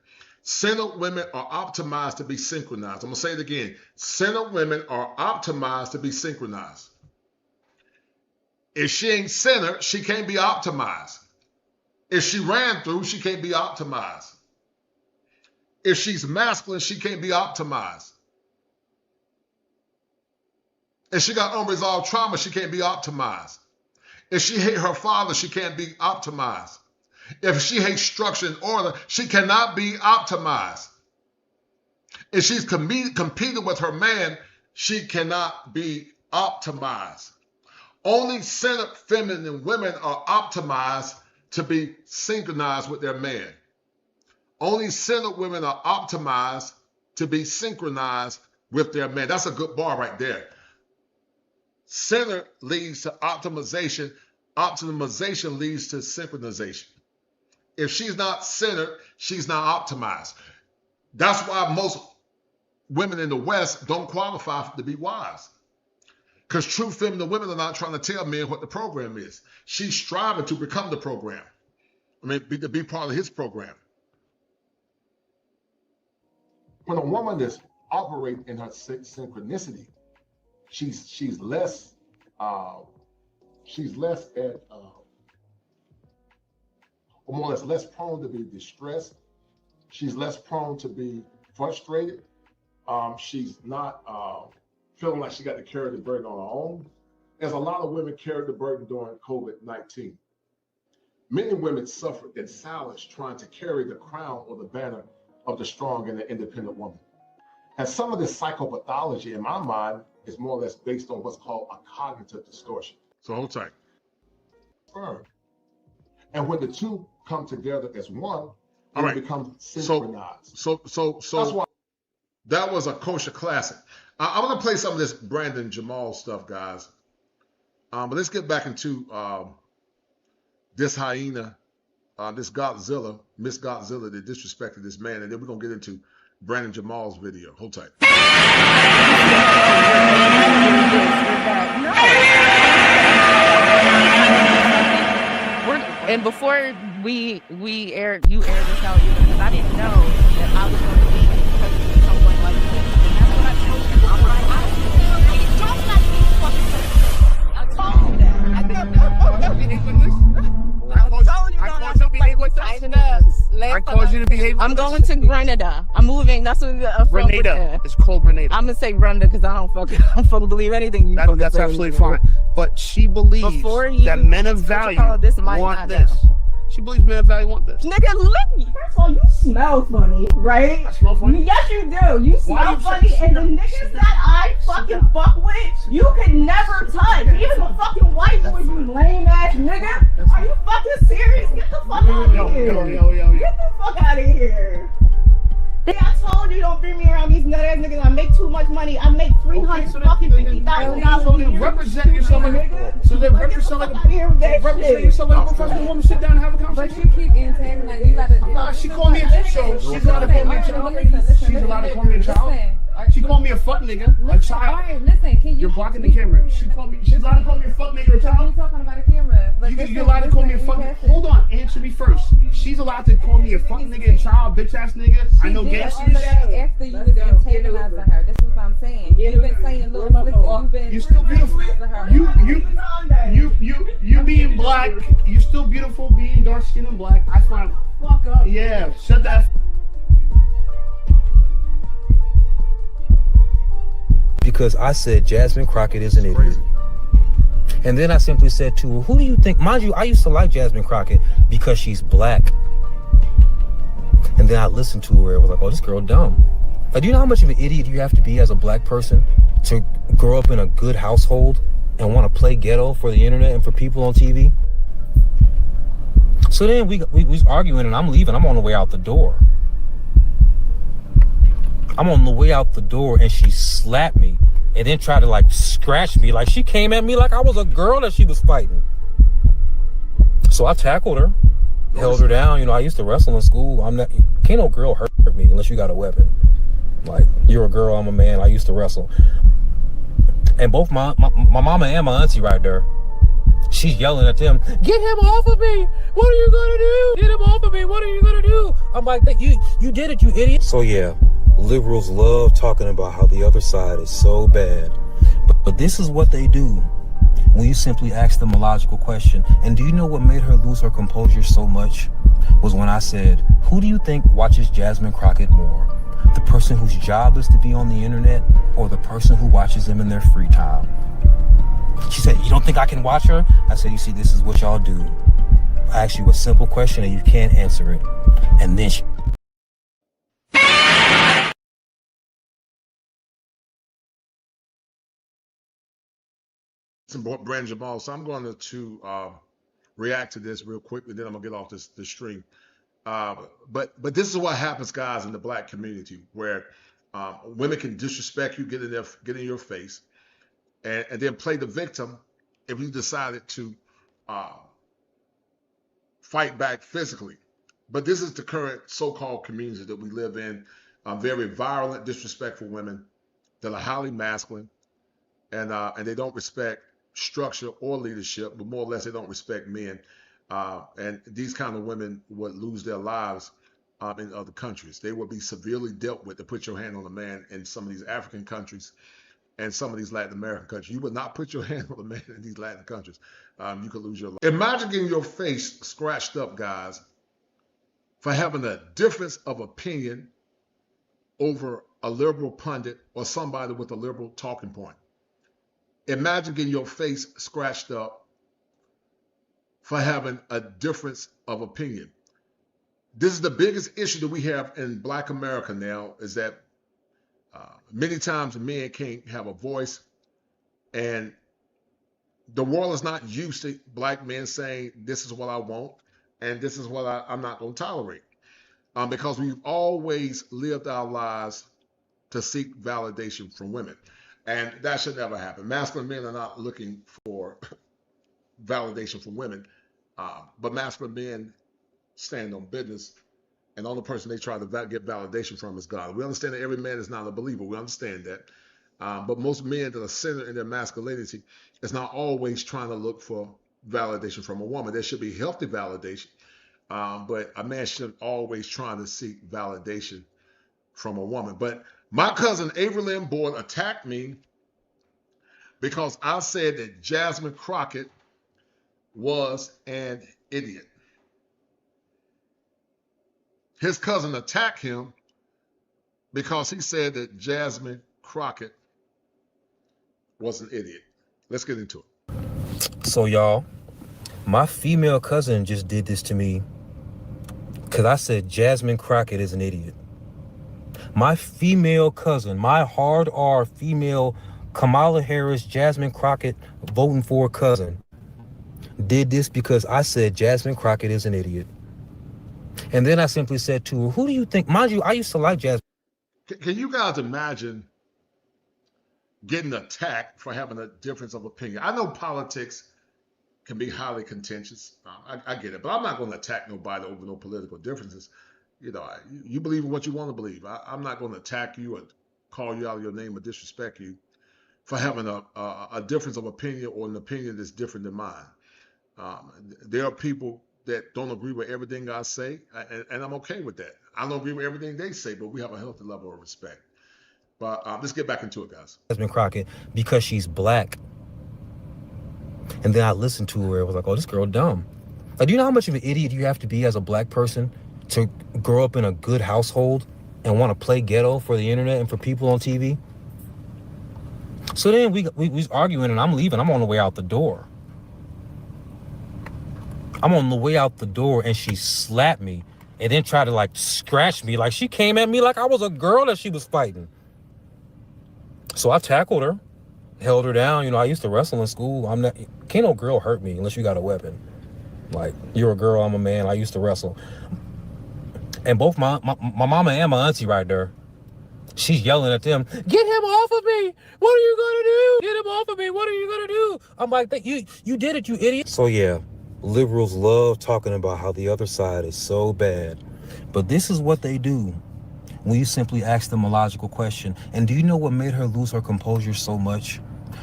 Centered women are optimized to be synchronized. I'm going to say it again. Centered women are optimized to be synchronized. If she ain't centered, she can't be optimized. If she ran through, she can't be optimized. If she's masculine, she can't be optimized. If she got unresolved trauma, she can't be optimized. If she hates her father, she can't be optimized. If she hates structure and order, she cannot be optimized. If she's competing with her man, she cannot be optimized. Only centered feminine women are optimized to be synchronized with their man. Only centered women are optimized to be synchronized with their man. That's a good bar right there. Center leads to optimization. Optimization leads to synchronization. If she's not centered, she's not optimized. That's why most women in the West don't qualify to be wives. Because true feminine women are not trying to tell men what the program is. She's striving to become the program. To be part of his program. When a woman is operating in her synchronicity, she's less more or less prone to be distressed. She's less prone to be frustrated. She's not feeling like she got to carry the burden on her own, as a lot of women carried the burden during COVID-19. Many women suffered in silence trying to carry the crown or the banner of the strong and the independent woman. And some of this psychopathology, in my mind, is more or less based on what's called a cognitive distortion. So hold tight. And when the two come together as one, All it right. becomes So synchronized. So That's why. that was a kosher classic. I'm gonna play some of this Brandon Jamal stuff, guys. But let's get back into this hyena, this Godzilla, Miss Godzilla that disrespected this man, and then we're gonna get into Brandon Jamal's video. Hold tight. And before you aired this out, because I didn't know that I was going to be with someone like this. And that's what I told you. I'm like, I don't like these fucking. I told you that. I told you to behave. I'm going to Grenada. I'm moving. That's what Grenada. It's called Grenada. I'm gonna say Grenada because I don't fucking believe anything. That's absolutely fine. But she believes that men of value want this. She believes men of value want this. Nigga, lick me. First of all, you smell funny, right? I smell funny? Yes, you do. You smell funny, and the niggas that I fucking fuck with, you could never touch. Even the fucking white boys, you lame ass nigga. Are you fucking serious? Get the fuck out of here. Get the fuck out of here. I told you don't bring me around these nut ass niggas. I make too much money. I make $350,000. So then represent yourself like a. So then represent yourself like a professional woman. Sit down and have a conversation. But you keep antagonizing. You gotta. Nah, she called me a child. She's allowed to call me a child. She's allowed to call me a child. She called me a fuck nigga, a child. Alright, listen. Can you? You're blocking the camera. She's allowed to call me a fuck nigga or a child. You're talking about a camera. You're allowed to call me a fuck. Hold on, answer me first. She's allowed to call me a fuck nigga, a child, bitch ass nigga. I know gangsters. After you was antagonizing her, this is what I'm saying. You've been saying little slick. You've been. You're still beautiful. You being black. You're still beautiful. Being dark skinned and black. I find. Fuck up. Yeah. Shut that. Because I said Jasmine Crockett is an idiot. And then I simply said to her, who do you think, mind you, I used to like Jasmine Crockett because she's black. And then I listened to her and was like, oh, this girl dumb. Like, do you know how much of an idiot you have to be as a black person to grow up in a good household and want to play ghetto for the internet and for people on TV? So then we was arguing and I'm leaving. I'm on the way out the door. I'm on the way out the door and she slapped me and then tried to like scratch me. Like she came at me like I was a girl that she was fighting. So I tackled her, held her down. You know, I used to wrestle in school. Can't no girl hurt me unless you got a weapon. Like, you're a girl, I'm a man. I used to wrestle. And both my mama and my auntie right there, she's yelling at them, get him off of me. What are you gonna do? Get him off of me. What are you gonna do? I'm like, you did it, you idiot. So yeah, liberals love talking about how the other side is so bad. But this is what they do when you simply ask them a logical question. And do you know what made her lose her composure so much? Was when I said, who do you think watches Jasmine Crockett more? The person whose job is to be on the internet or the person who watches them in their free time? She said, you don't think I can watch her? I said, you see, this is what y'all do. I ask you a simple question and you can't answer it. And then she... Brandon Jamal. So I'm going to react to this real quickly, then I'm gonna get off this stream. But this is what happens, guys, in the black community, where women can disrespect you, get in your face, and then play the victim if you decided to fight back physically. But this is the current so-called community that we live in. Very violent, disrespectful women that are highly masculine, and they don't respect structure or leadership, but more or less they don't respect men. And these kind of women would lose their lives in other countries. They would be severely dealt with to put your hand on a man in some of these African countries and some of these Latin American countries. You would not put your hand on a man in these Latin countries. You could lose your life. Imagine getting your face scratched up, guys, for having a difference of opinion over a liberal pundit or somebody with a liberal talking point. Imagine getting your face scratched up for having a difference of opinion. This is the biggest issue that we have in Black America now, is that many times men can't have a voice, and the world is not used to Black men saying, this is what I want. And this is what I'm not going to tolerate. Because we've always lived our lives to seek validation from women. And that should never happen. Masculine men are not looking for validation from women, but masculine men stand on business, and the only person they try to get validation from is God. We understand that every man is not a believer. We understand that. But most men that are centered in their masculinity is not always trying to look for validation from a woman. There should be healthy validation, but a man shouldn't always trying to seek validation from a woman. But my cousin Avery Lynn Boyd attacked me because I said that Jasmine Crockett was an idiot. His cousin attacked him because he said that Jasmine Crockett was an idiot. Let's get into it. So y'all, my female cousin just did this to me because I said Jasmine Crockett is an idiot. My female cousin, my hard R female Kamala Harris, Jasmine Crockett voting for cousin, did this because I said Jasmine Crockett is an idiot. And then I simply said to her, who do you think, mind you, I used to like Jasmine. Can you guys imagine getting attacked for having a difference of opinion? I know politics can be highly contentious. I get it, but I'm not going to attack nobody over no political differences. You know, you believe in what you want to believe. I'm not going to attack you or call you out of your name or disrespect you for having a difference of opinion or an opinion that's different than mine. There are people that don't agree with everything I say, and I'm okay with that. I don't agree with everything they say, but we have a healthy level of respect. But let's get back into it, guys. Jasmine Crockett because she's black. And then I listened to her. I was like, oh, this girl dumb. Like, do you know how much of an idiot you have to be as a black person to grow up in a good household and want to play ghetto for the internet and for people on TV? So then we was arguing, and I'm leaving. I'm on the way out the door. I'm on the way out the door, and she slapped me and then tried to like scratch me. Like she came at me like I was a girl that she was fighting. So I tackled her, held her down. You know, I used to wrestle in school. Can't no girl hurt me unless you got a weapon. Like, you're a girl, I'm a man. I used to wrestle. And both my mama and my auntie right there, she's yelling at them, get him off of me. What are you going to do? Get him off of me. What are you going to do? I'm like, you did it, you idiot. So yeah, liberals love talking about how the other side is so bad. But this is what they do. We simply ask them a logical question. And do you know what made her lose her composure so much?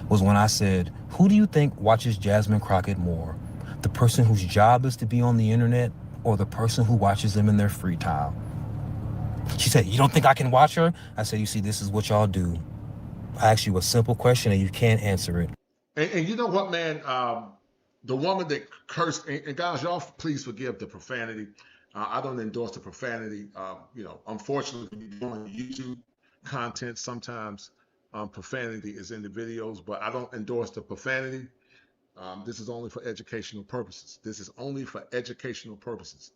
Was when I said, who do you think watches Jasmine Crockett more? The person whose job is to be on the internet or the person who watches them in their free time? She said, you don't think I can watch her? I said, you see, this is what y'all do. I ask you a simple question and you can't answer it. And you know what, man? The woman that cursed, and guys, y'all please forgive the profanity. I don't endorse the profanity. You know, unfortunately, doing YouTube content, sometimes profanity is in the videos, but I don't endorse the profanity. This is only for educational purposes. This is only for educational purposes.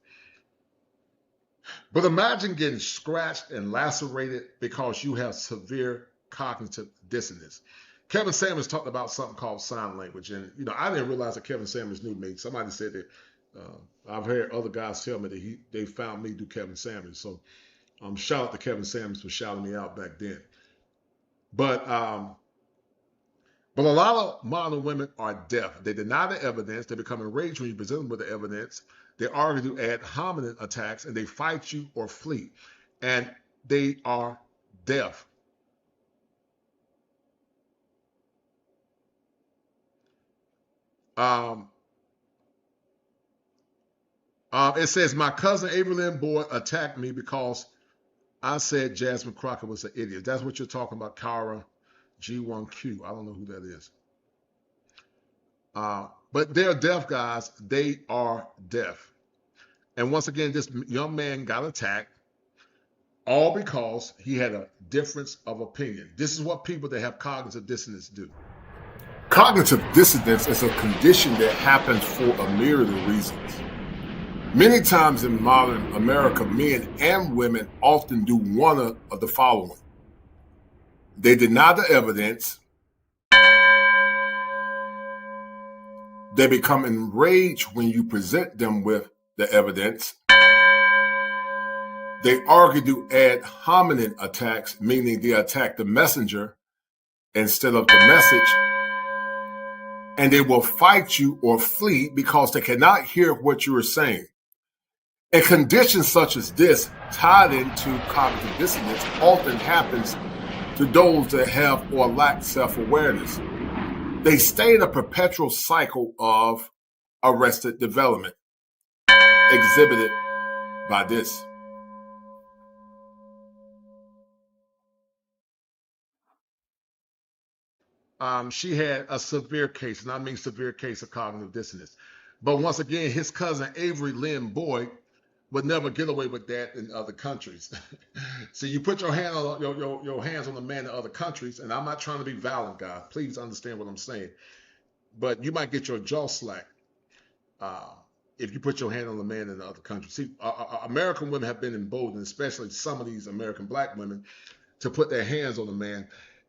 But imagine getting scratched and lacerated because you have severe cognitive dissonance. Kevin Samuels talked about something called sign language. And, you know, I didn't realize that Kevin Samuels knew me. Somebody said that I've heard other guys tell me that they found me through Kevin Samuels. So shout out to Kevin Samuels for shouting me out back then. But a lot of modern women are deaf. They deny the evidence. They become enraged when you present them with the evidence. They argue ad hominem attacks, and they fight you or flee. And they are deaf. It says, my cousin Avery Lynn Boyd attacked me because I said Jasmine Crockett was an idiot. That's what you're talking about, Kara G1Q. I don't know who that is. But they're deaf, guys. They are deaf. And once again, this young man got attacked all because he had a difference of opinion. This is what people that have cognitive dissonance do. Cognitive dissonance is a condition that happens for a myriad of reasons. Many times in modern America, men and women often do one of the following. They deny the evidence. They become enraged when you present them with the evidence. They argue to ad hominem attacks, meaning they attack the messenger instead of the message. And they will fight you or flee because they cannot hear what you are saying. In conditions such as this, tied into cognitive dissonance, often happens to those that have or lack self-awareness. They stay in a perpetual cycle of arrested development, exhibited by this. She had a severe case, and I mean severe case of cognitive dissonance. But once again, his cousin Avery Lynn Boyd would never get away with that in other countries. So you put your hand on your hands on a man in other countries, and I'm not trying to be violent, guys. Please understand what I'm saying. But you might get your jaw slacked if you put your hand on a man in the other country. See, American women have been emboldened, especially some of these American black women, to put their hands on a man.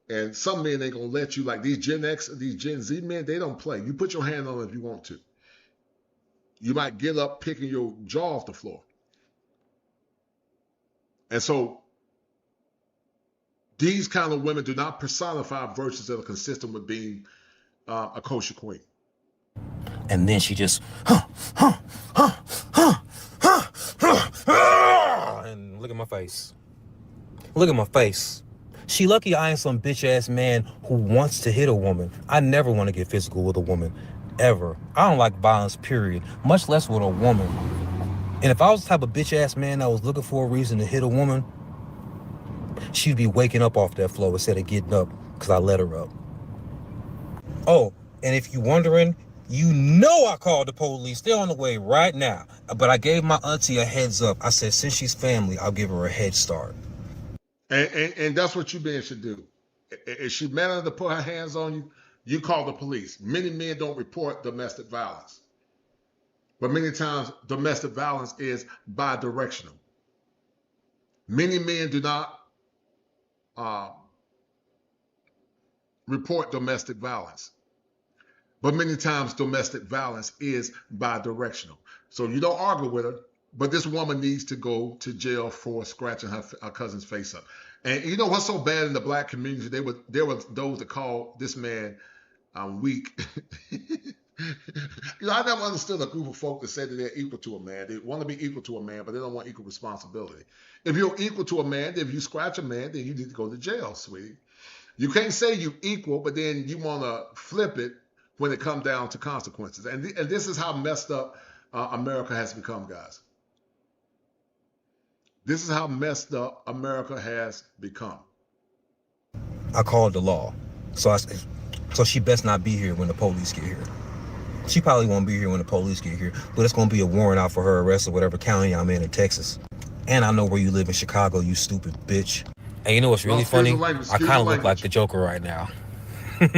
And some men ain't gonna let you, like these Gen X, these Gen Z men, they don't play. You put your hand on them if you want to. You might get up picking your jaw off the floor. And so these kind of women do not personify virtues that are consistent with being a kosher queen. And then she just, and look at my face. Look at my face. She lucky I ain't some bitch ass man who wants to hit a woman. I never want to get physical with a woman, ever. I don't like violence, period, much less with a woman. And if I was the type of bitch ass man that was looking for a reason to hit a woman, she'd be waking up off that floor instead of getting up because I let her up. Oh, and if you're wondering, you know I called the police. They're on the way right now. But I gave my auntie a heads up. I said, since she's family, I'll give her a head start. And that's what you men should do. If she managed to put her hands on you, you call the police. Many men don't report domestic violence. But many times, domestic violence is bi-directional. Many men do not report domestic violence. But many times, domestic violence is bi-directional. So you don't argue with her, but this woman needs to go to jail for scratching her cousin's face up. And you know what's so bad in the black community? There were those that called this man weak. You know, I never understood a group of folk that said that they're equal to a man. They want to be equal to a man, but they don't want equal responsibility. If you're equal to a man, if you scratch a man, then you need to go to jail, sweetie. You can't say you're equal, but then you want to flip it when it comes down to consequences. And this is how messed up America has become, guys. This is how messed up America has become. I called the law. So she best not be here when the police get here. She probably won't be here when the police get here, but it's going to be a warrant out for her arrest or whatever county I'm in Texas. And I know where you live in Chicago, you stupid bitch. Hey, you know what's really funny? I kind of look like the Joker right now. You're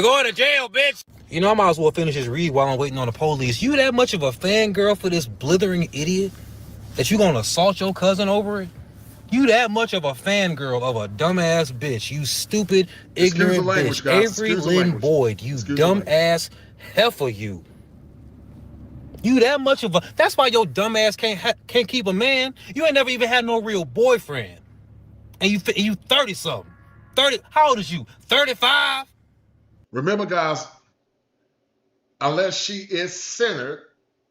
going to jail, bitch. You know, I might as well finish this read while I'm waiting on the police. You that much of a fangirl for this blithering idiot that you gonna assault your cousin over it? You that much of a fangirl of a dumbass bitch, you stupid, ignorant bitch. Avery Lynn Boyd, you dumbass heifer, you. You that much of a... That's why your dumbass can't keep a man. You ain't never even had no real boyfriend. And you 30-something. 30... How old is you? 35? Remember, guys, unless she is centered,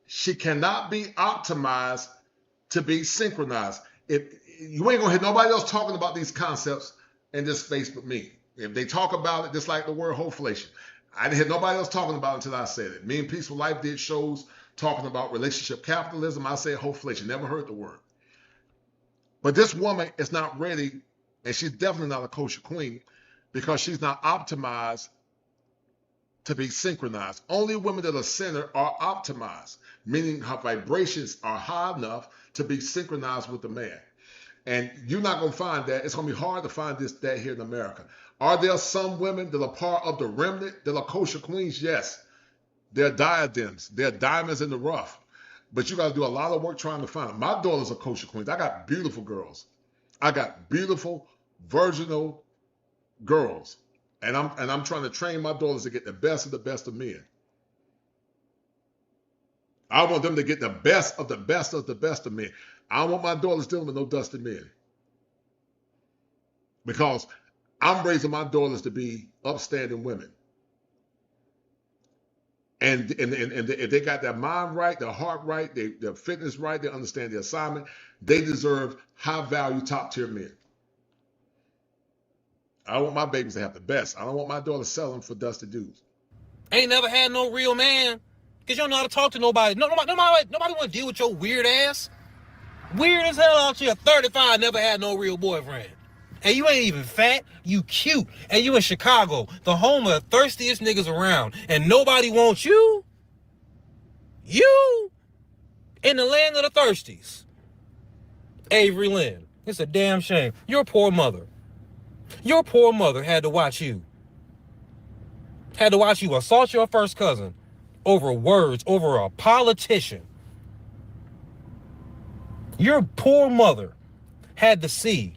she cannot be optimized to be synchronized. If you ain't gonna hear nobody else talking about these concepts in this space but me. If they talk about it, just like the word hoflation, I didn't hear nobody else talking about it until I said it. Me and Peaceful Life did shows talking about relationship capitalism. I said hoflation, never heard the word. But this woman is not ready, and she's definitely not a kosher queen because she's not optimized to be synchronized. Only women that are centered are optimized, meaning her vibrations are high enough to be synchronized with the man. And you're not going to find that. It's going to be hard to find that here in America. Are there some women that are part of the remnant that are kosher queens? Yes. They're diadems. They're diamonds in the rough. But you got to do a lot of work trying to find them. My daughters are kosher queens. I got beautiful girls. I got beautiful, virginal girls. And I'm trying to train my daughters to get the best of men. I want them to get the best of the best of the best of men. I don't want my daughters dealing with no dusty men. Because I'm raising my daughters to be upstanding women. And if they got their mind right, their heart right, their fitness right, they understand the assignment, they deserve high value, top tier men. I want my babies to have the best. I don't want my daughters selling for dusty dudes. Ain't never had no real man. Because you don't know how to talk to nobody. Nobody want to deal with your weird ass. Weird as hell out here. 35, never had no real boyfriend. And you ain't even fat. You cute. And you in Chicago, the home of the thirstiest niggas around. And nobody wants you? You? In the land of the thirsties. Avery Lynn. It's a damn shame. Your poor mother. Your poor mother had to watch you. Had to watch you assault your first cousin over words, over a politician. Your poor mother had to see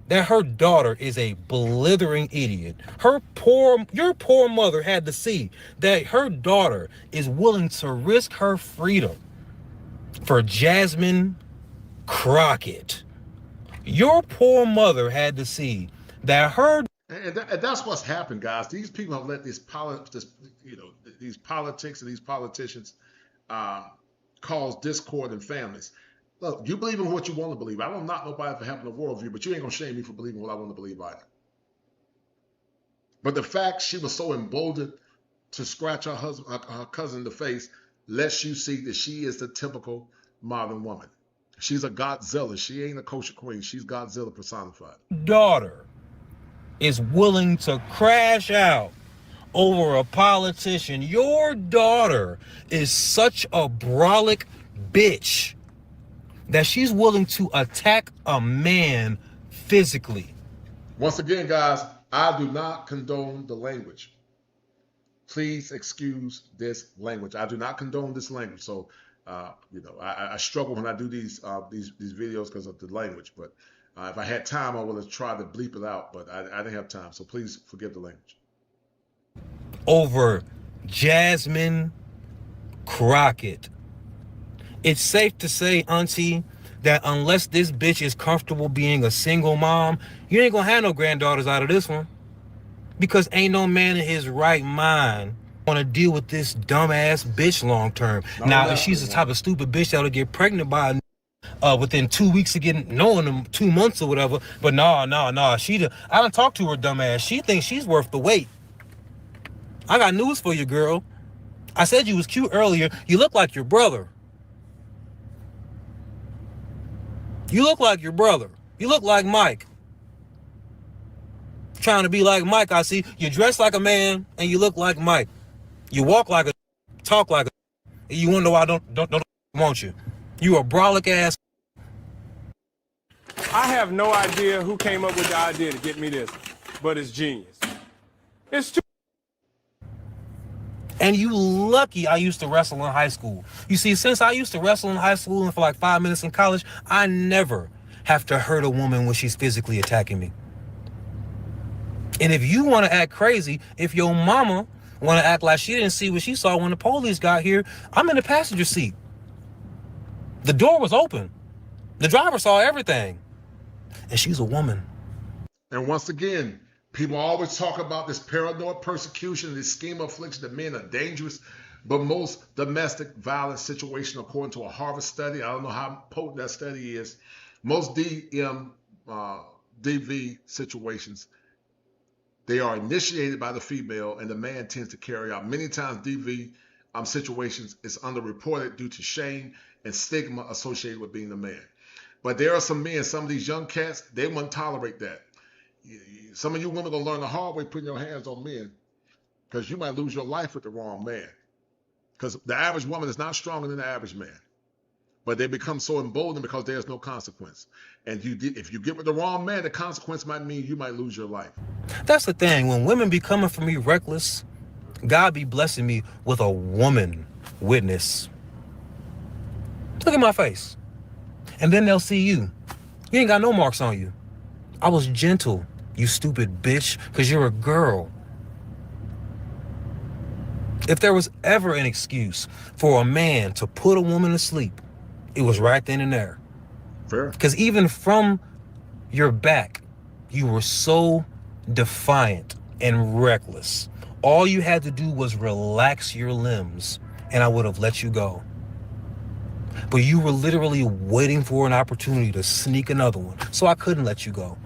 that her daughter is a blithering idiot. Your poor mother had to see that her daughter is willing to risk her freedom for Jasmine Crockett. Your poor mother had to see that her... And that's what's happened, guys. These people have let these politics and these politicians cause discord in families. Look, you believe in what you want to believe. I don't knock nobody for having a worldview, but you ain't gonna shame me for believing what I want to believe either. But the fact she was so emboldened to scratch her cousin in the face lets you see that she is the typical modern woman. She's a Godzilla. She ain't a kosher queen. She's Godzilla personified. Daughter is willing to crash out over a politician. Your daughter is such a brolic bitch that she's willing to attack a man physically. Once again, guys, I do not condone the language. Please excuse this language. I do not condone this language. So, I struggle when I do these videos because of the language. But if I had time, I would have tried to bleep it out. But I didn't have time. So please forgive the language. Over Jasmine Crockett. It's safe to say, auntie, that unless this bitch is comfortable being a single mom, you ain't gonna have no granddaughters out of this one. Because ain't no man in his right mind wanna deal with this dumbass bitch long term. Now, if she's the type of stupid bitch that'll get pregnant by within 2 weeks of knowing them, 2 months or whatever, but nah. I done talked to her dumbass. She thinks she's worth the wait. I got news for you, girl. I said you was cute earlier. You look like your brother. You look like your brother. You look like Mike. Trying to be like Mike, I see. You dress like a man and you look like Mike. You walk like a, talk like a, and you wonder why I don't want you. You a brolic ass. I have no idea who came up with the idea to get me this, but it's genius. It's too. And you lucky I used to wrestle in high school. You see, since I used to wrestle in high school and for like 5 minutes in college, I never have to hurt a woman when she's physically attacking me. And if you want to act crazy, if your mama want to act like she didn't see what she saw when the police got here, I'm in the passenger seat. The door was open. The driver saw everything. And she's a woman. And once again, people always talk about this paranoid persecution, this scheme of affliction that men are dangerous. But most domestic violence situations, according to a Harvard study, I don't know how potent that study is, most DV situations, they are initiated by the female and the man tends to carry out. Many times DV situations is underreported due to shame and stigma associated with being a man. But there are some men, some of these young cats, they wouldn't tolerate that. Some of you women are going to learn the hard way putting your hands on men because you might lose your life with the wrong man. Because the average woman is not stronger than the average man. But they become so emboldened because there's no consequence. And if you get with the wrong man, the consequence might mean you might lose your life. That's the thing. When women be coming for me reckless, God be blessing me with a woman witness. Look at my face. And then they'll see you. You ain't got no marks on you. I was gentle, you stupid bitch, because you're a girl. If there was ever an excuse for a man to put a woman to sleep, it was right then and there. Fair. Because even from your back, you were so defiant and reckless. All you had to do was relax your limbs, and I would have let you go. But you were literally waiting for an opportunity to sneak another one, so I couldn't let you go.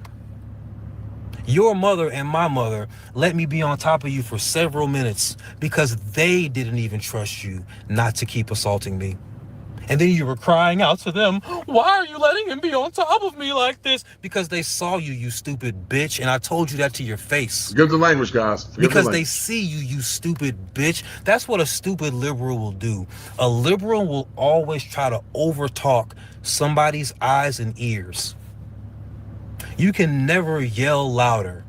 Your mother and my mother let me be on top of you for several minutes because they didn't even trust you not to keep assaulting me. And then you were crying out to them, why are you letting him be on top of me like this? Because they saw you, you stupid bitch. And I told you that to your face. Give the language, guys. Because they see you, you stupid bitch. That's what a stupid liberal will do. A liberal will always try to overtalk somebody's eyes and ears. You can never yell louder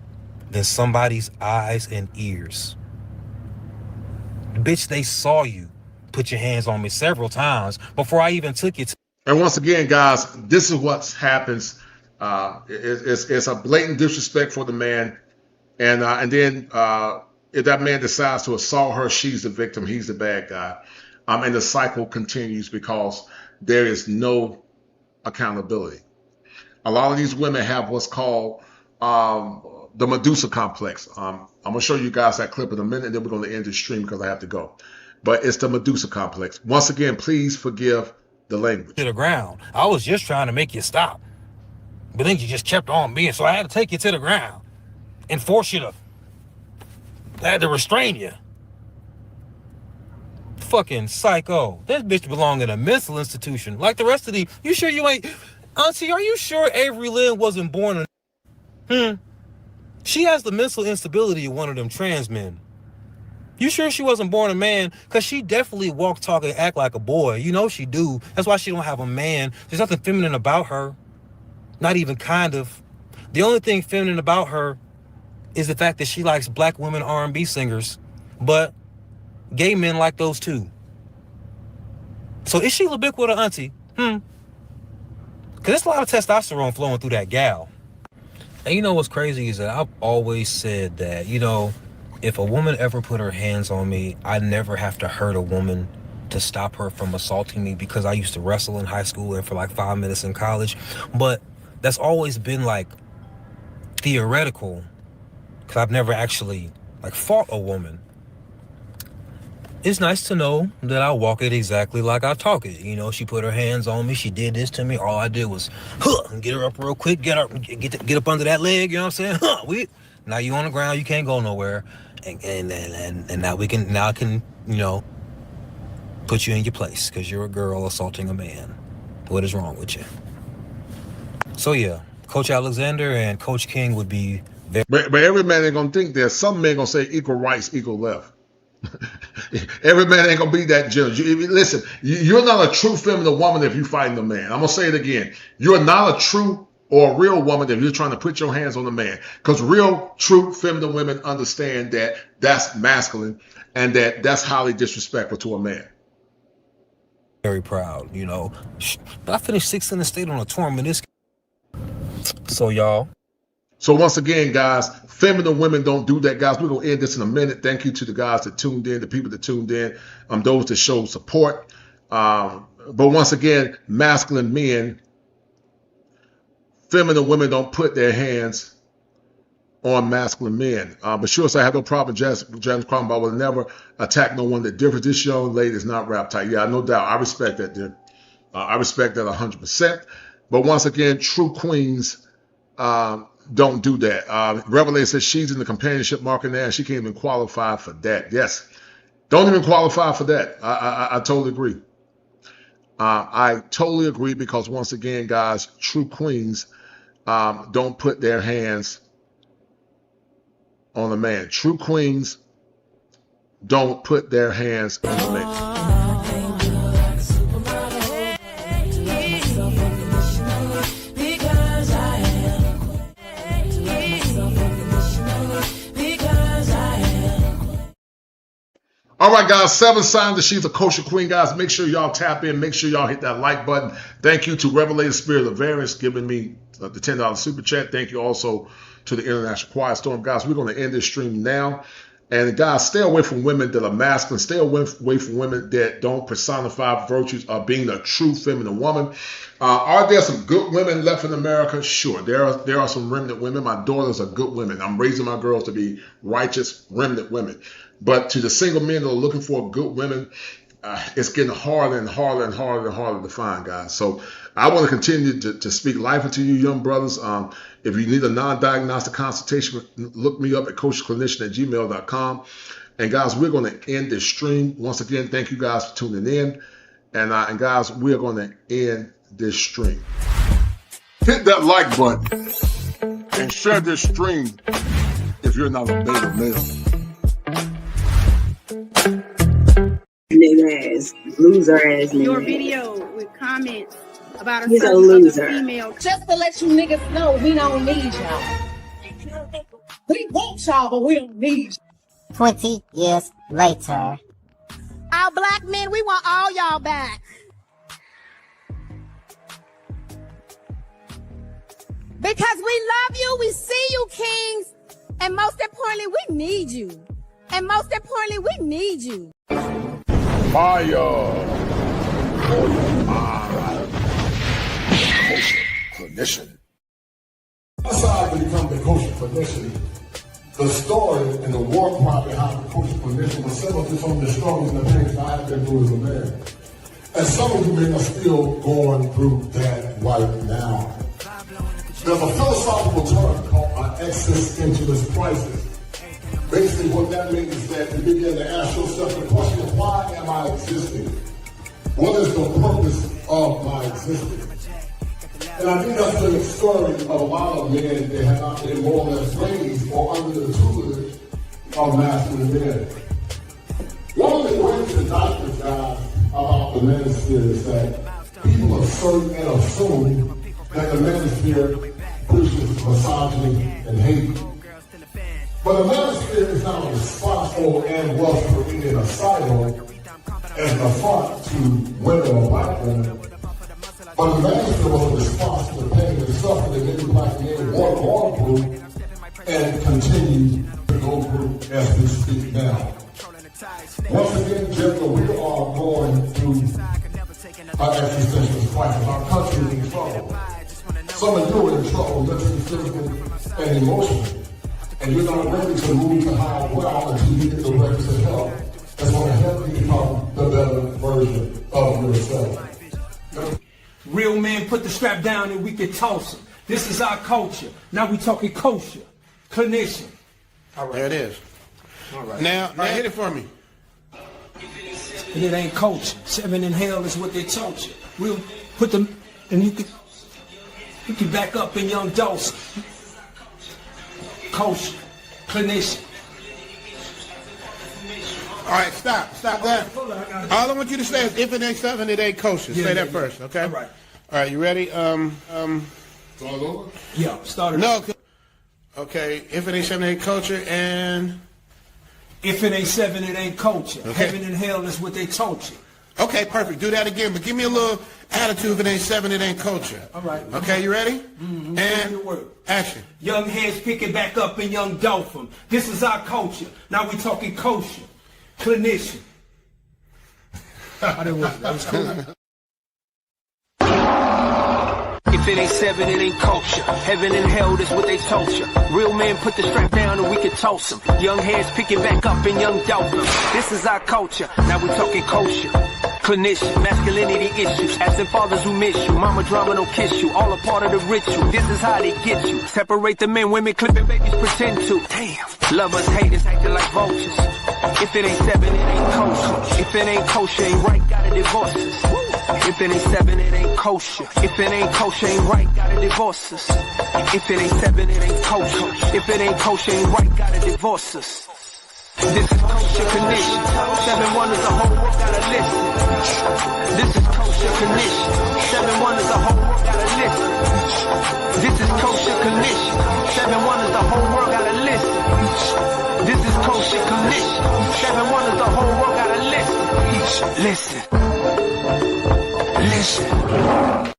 than somebody's eyes and ears. Bitch, they saw you put your hands on me several times before I even took it. And once again, guys, this is what happens. It's a blatant disrespect for the man. And then if that man decides to assault her, she's the victim. He's the bad guy. And the cycle continues because there is no accountability. A lot of these women have what's called the Medusa complex. I'm going to show you guys that clip in a minute, and then we're going to end the stream because I have to go. But it's the Medusa complex. Once again, please forgive the language. To the ground. I was just trying to make you stop. But then you just kept on being, so I had to take you to the ground and force you to, I had to restrain you. Fucking psycho. That bitch belong in a mental institution. Like the rest of the, you sure you ain't, Auntie, are you sure Avery Lynn wasn't born in, She has the mental instability of one of them trans men. You sure she wasn't born a man? Because she definitely walk, talk, and act like a boy. You know she do. That's why she don't have a man. There's nothing feminine about her. Not even kind of. The only thing feminine about her is the fact that she likes black women R&B singers. But gay men like those too. So is she Libiquita, Auntie? Because there's a lot of testosterone flowing through that gal. And you know what's crazy is that I've always said that, you know, if a woman ever put her hands on me, I never have to hurt a woman to stop her from assaulting me, because I used to wrestle in high school and for like 5 minutes in college. But that's always been like theoretical, because I've never actually like fought a woman. It's nice to know that I walk it exactly like I talk it. You know, she put her hands on me. She did this to me. All I did was, get her up real quick, get up under that leg. You know what I'm saying? Now you on the ground. You can't go nowhere. And now I can, you know, put you in your place because you're a girl assaulting a man. What is wrong with you? So yeah, Coach Alexander and Coach King would be very. But every man ain't gonna think that. Some men gonna say equal rights, equal left. Every man ain't gonna be that generous. Listen, you're not a true feminine woman if you're fighting a man. I'm gonna say it again. You're not a true or a real woman if you're trying to put your hands on a man. Because real, true feminine women understand that that's masculine and that that's highly disrespectful to a man. Very proud, you know. I finished 6th in the state on a torn meniscus. So y'all. So once again, guys, feminine women don't do that, guys. We're going to end this in a minute. Thank you to the guys that tuned in, the people that tuned in, those that showed support. But once again, masculine men, feminine women don't put their hands on masculine men. But sure, so I have no problem. James Cromwell will never attack no one that differs. This young lady is not rap tight. Yeah, no doubt. I respect that, dude. I respect that 100%. But once again, true queens don't do that. Revelation says she's in the companionship market now. She can't even qualify for that. Yes. Don't even qualify for that. I totally agree. I totally agree, because once again, guys, true queens don't put their hands on a man. True queens don't put their hands on a man. All right, guys, 7 signs that she's a kosher queen, guys. Make sure y'all tap in. Make sure y'all hit that like button. Thank you to Revelated Spirit of Variance giving me the $10 super chat. Thank you also to the International Quiet Storm. Guys, we're going to end this stream now. And guys, stay away from women that are masculine. Stay away from women that don't personify virtues of being a true feminine woman. Are there some good women left in America? Sure. There are some remnant women. My daughters are good women. I'm raising my girls to be righteous remnant women. But to the single men that are looking for good women, it's getting harder and harder and harder and harder to find, guys. So I want to continue to speak life into you, young brothers. If you need a non-diagnostic consultation, look me up at coachclinician@gmail.com. And guys, we're going to end this stream. Once again, thank you guys for tuning in. And guys, we're going to end this stream. Hit that like button and share this stream if you're not a beta male. Nigga ass, loser ass nigga. Your video with comments about He's a certain loser. other female. Just to let you niggas know, we don't need y'all. We want y'all, but we don't need y'all. 20 years later. Our black men, we want all y'all back. Because we love you, we see you, kings, and most importantly, we need you. And most importantly, we need you. Fire for your mind. Clinician. Aside to become the kosher clinician, the story and the war cry behind the kosher clinician was similar to some of the struggles and the things that I've been through as a man. And some of you men are still going through that right now. There's a philosophical term called an existentialist crisis. Basically, what that means is that you begin to ask yourself the question of why am I existing? What is the purpose of my existence? And I think that's the story of a lot of men that have not been more or less raised or under the tutelage of masculine men. One of the greatest indictments, guys, about the manosphere is that people assert and assume that the manosphere preaches misogyny and hate. But a manosphere is not responsible and was created a silo as the front to women or black women. But a manosphere was a response to the pain and suffering that many black men were going through and continue to go through as we speak now. Once again, gentlemen, we are going through an existential crisis. Our country is in trouble. Some of you are in trouble mentally, physically, and emotionally. And you're not ready to move to higher ground until you get the requisite help that's going to help you become the better version of yourself. Real men put the strap down and we can toss it. This is our culture. Now we talking kosher. Clinician. All right. There it is. All right. Now hit it for me. And it ain't culture. 7 in hell is what they taught you. We'll put them, and you can back up in young Dawson. Kosher. Clinician. All right, stop that. All I want you to say is if it ain't 7, it ain't kosher. Say that first, okay? All right. All right, you ready? Start over? Yeah, start it. No. Okay, if it ain't 7, it ain't kosher, and if it ain't 7, it ain't culture. Okay. Heaven and hell is what they taught you. Okay, perfect. Do that again, but give me a little attitude. If it ain't 7, it ain't culture. All right. Okay, you ready? Mm-hmm. And action. Young heads picking back up in young dolphin. This is our culture. Now we talking kosher. Clinician. That was cool. If it ain't 7, it ain't culture. Heaven and hell, that's what they taught you. Real men put the strap down and we can toss them. Young heads picking back up in young dolphins. This is our culture. Now we talking kosher. Clinician, masculinity issues. Absent fathers who miss you. Mama drama don't kiss you. All a part of the ritual. This is how they get you. Separate the men, women, clipping babies pretend to. Damn. Lovers, haters, acting like vultures. If it ain't 7, it ain't kosher. If it ain't kosher, ain't right, gotta divorce us. If it ain't 7, it ain't kosher. If it ain't kosher, ain't right, gotta divorce us. If it ain't 7, it ain't kosher. If it ain't kosher, ain't right, gotta divorce us. This is kosher condition. 7 wonders, the whole world gotta listen. This is kosher condition. 7 wonders, the whole world gotta listen. This is kosher condition. 7 wonders, the whole world gotta listen. This is kosher condition. 7 wonders, the whole world gotta listen. Listen. Listen.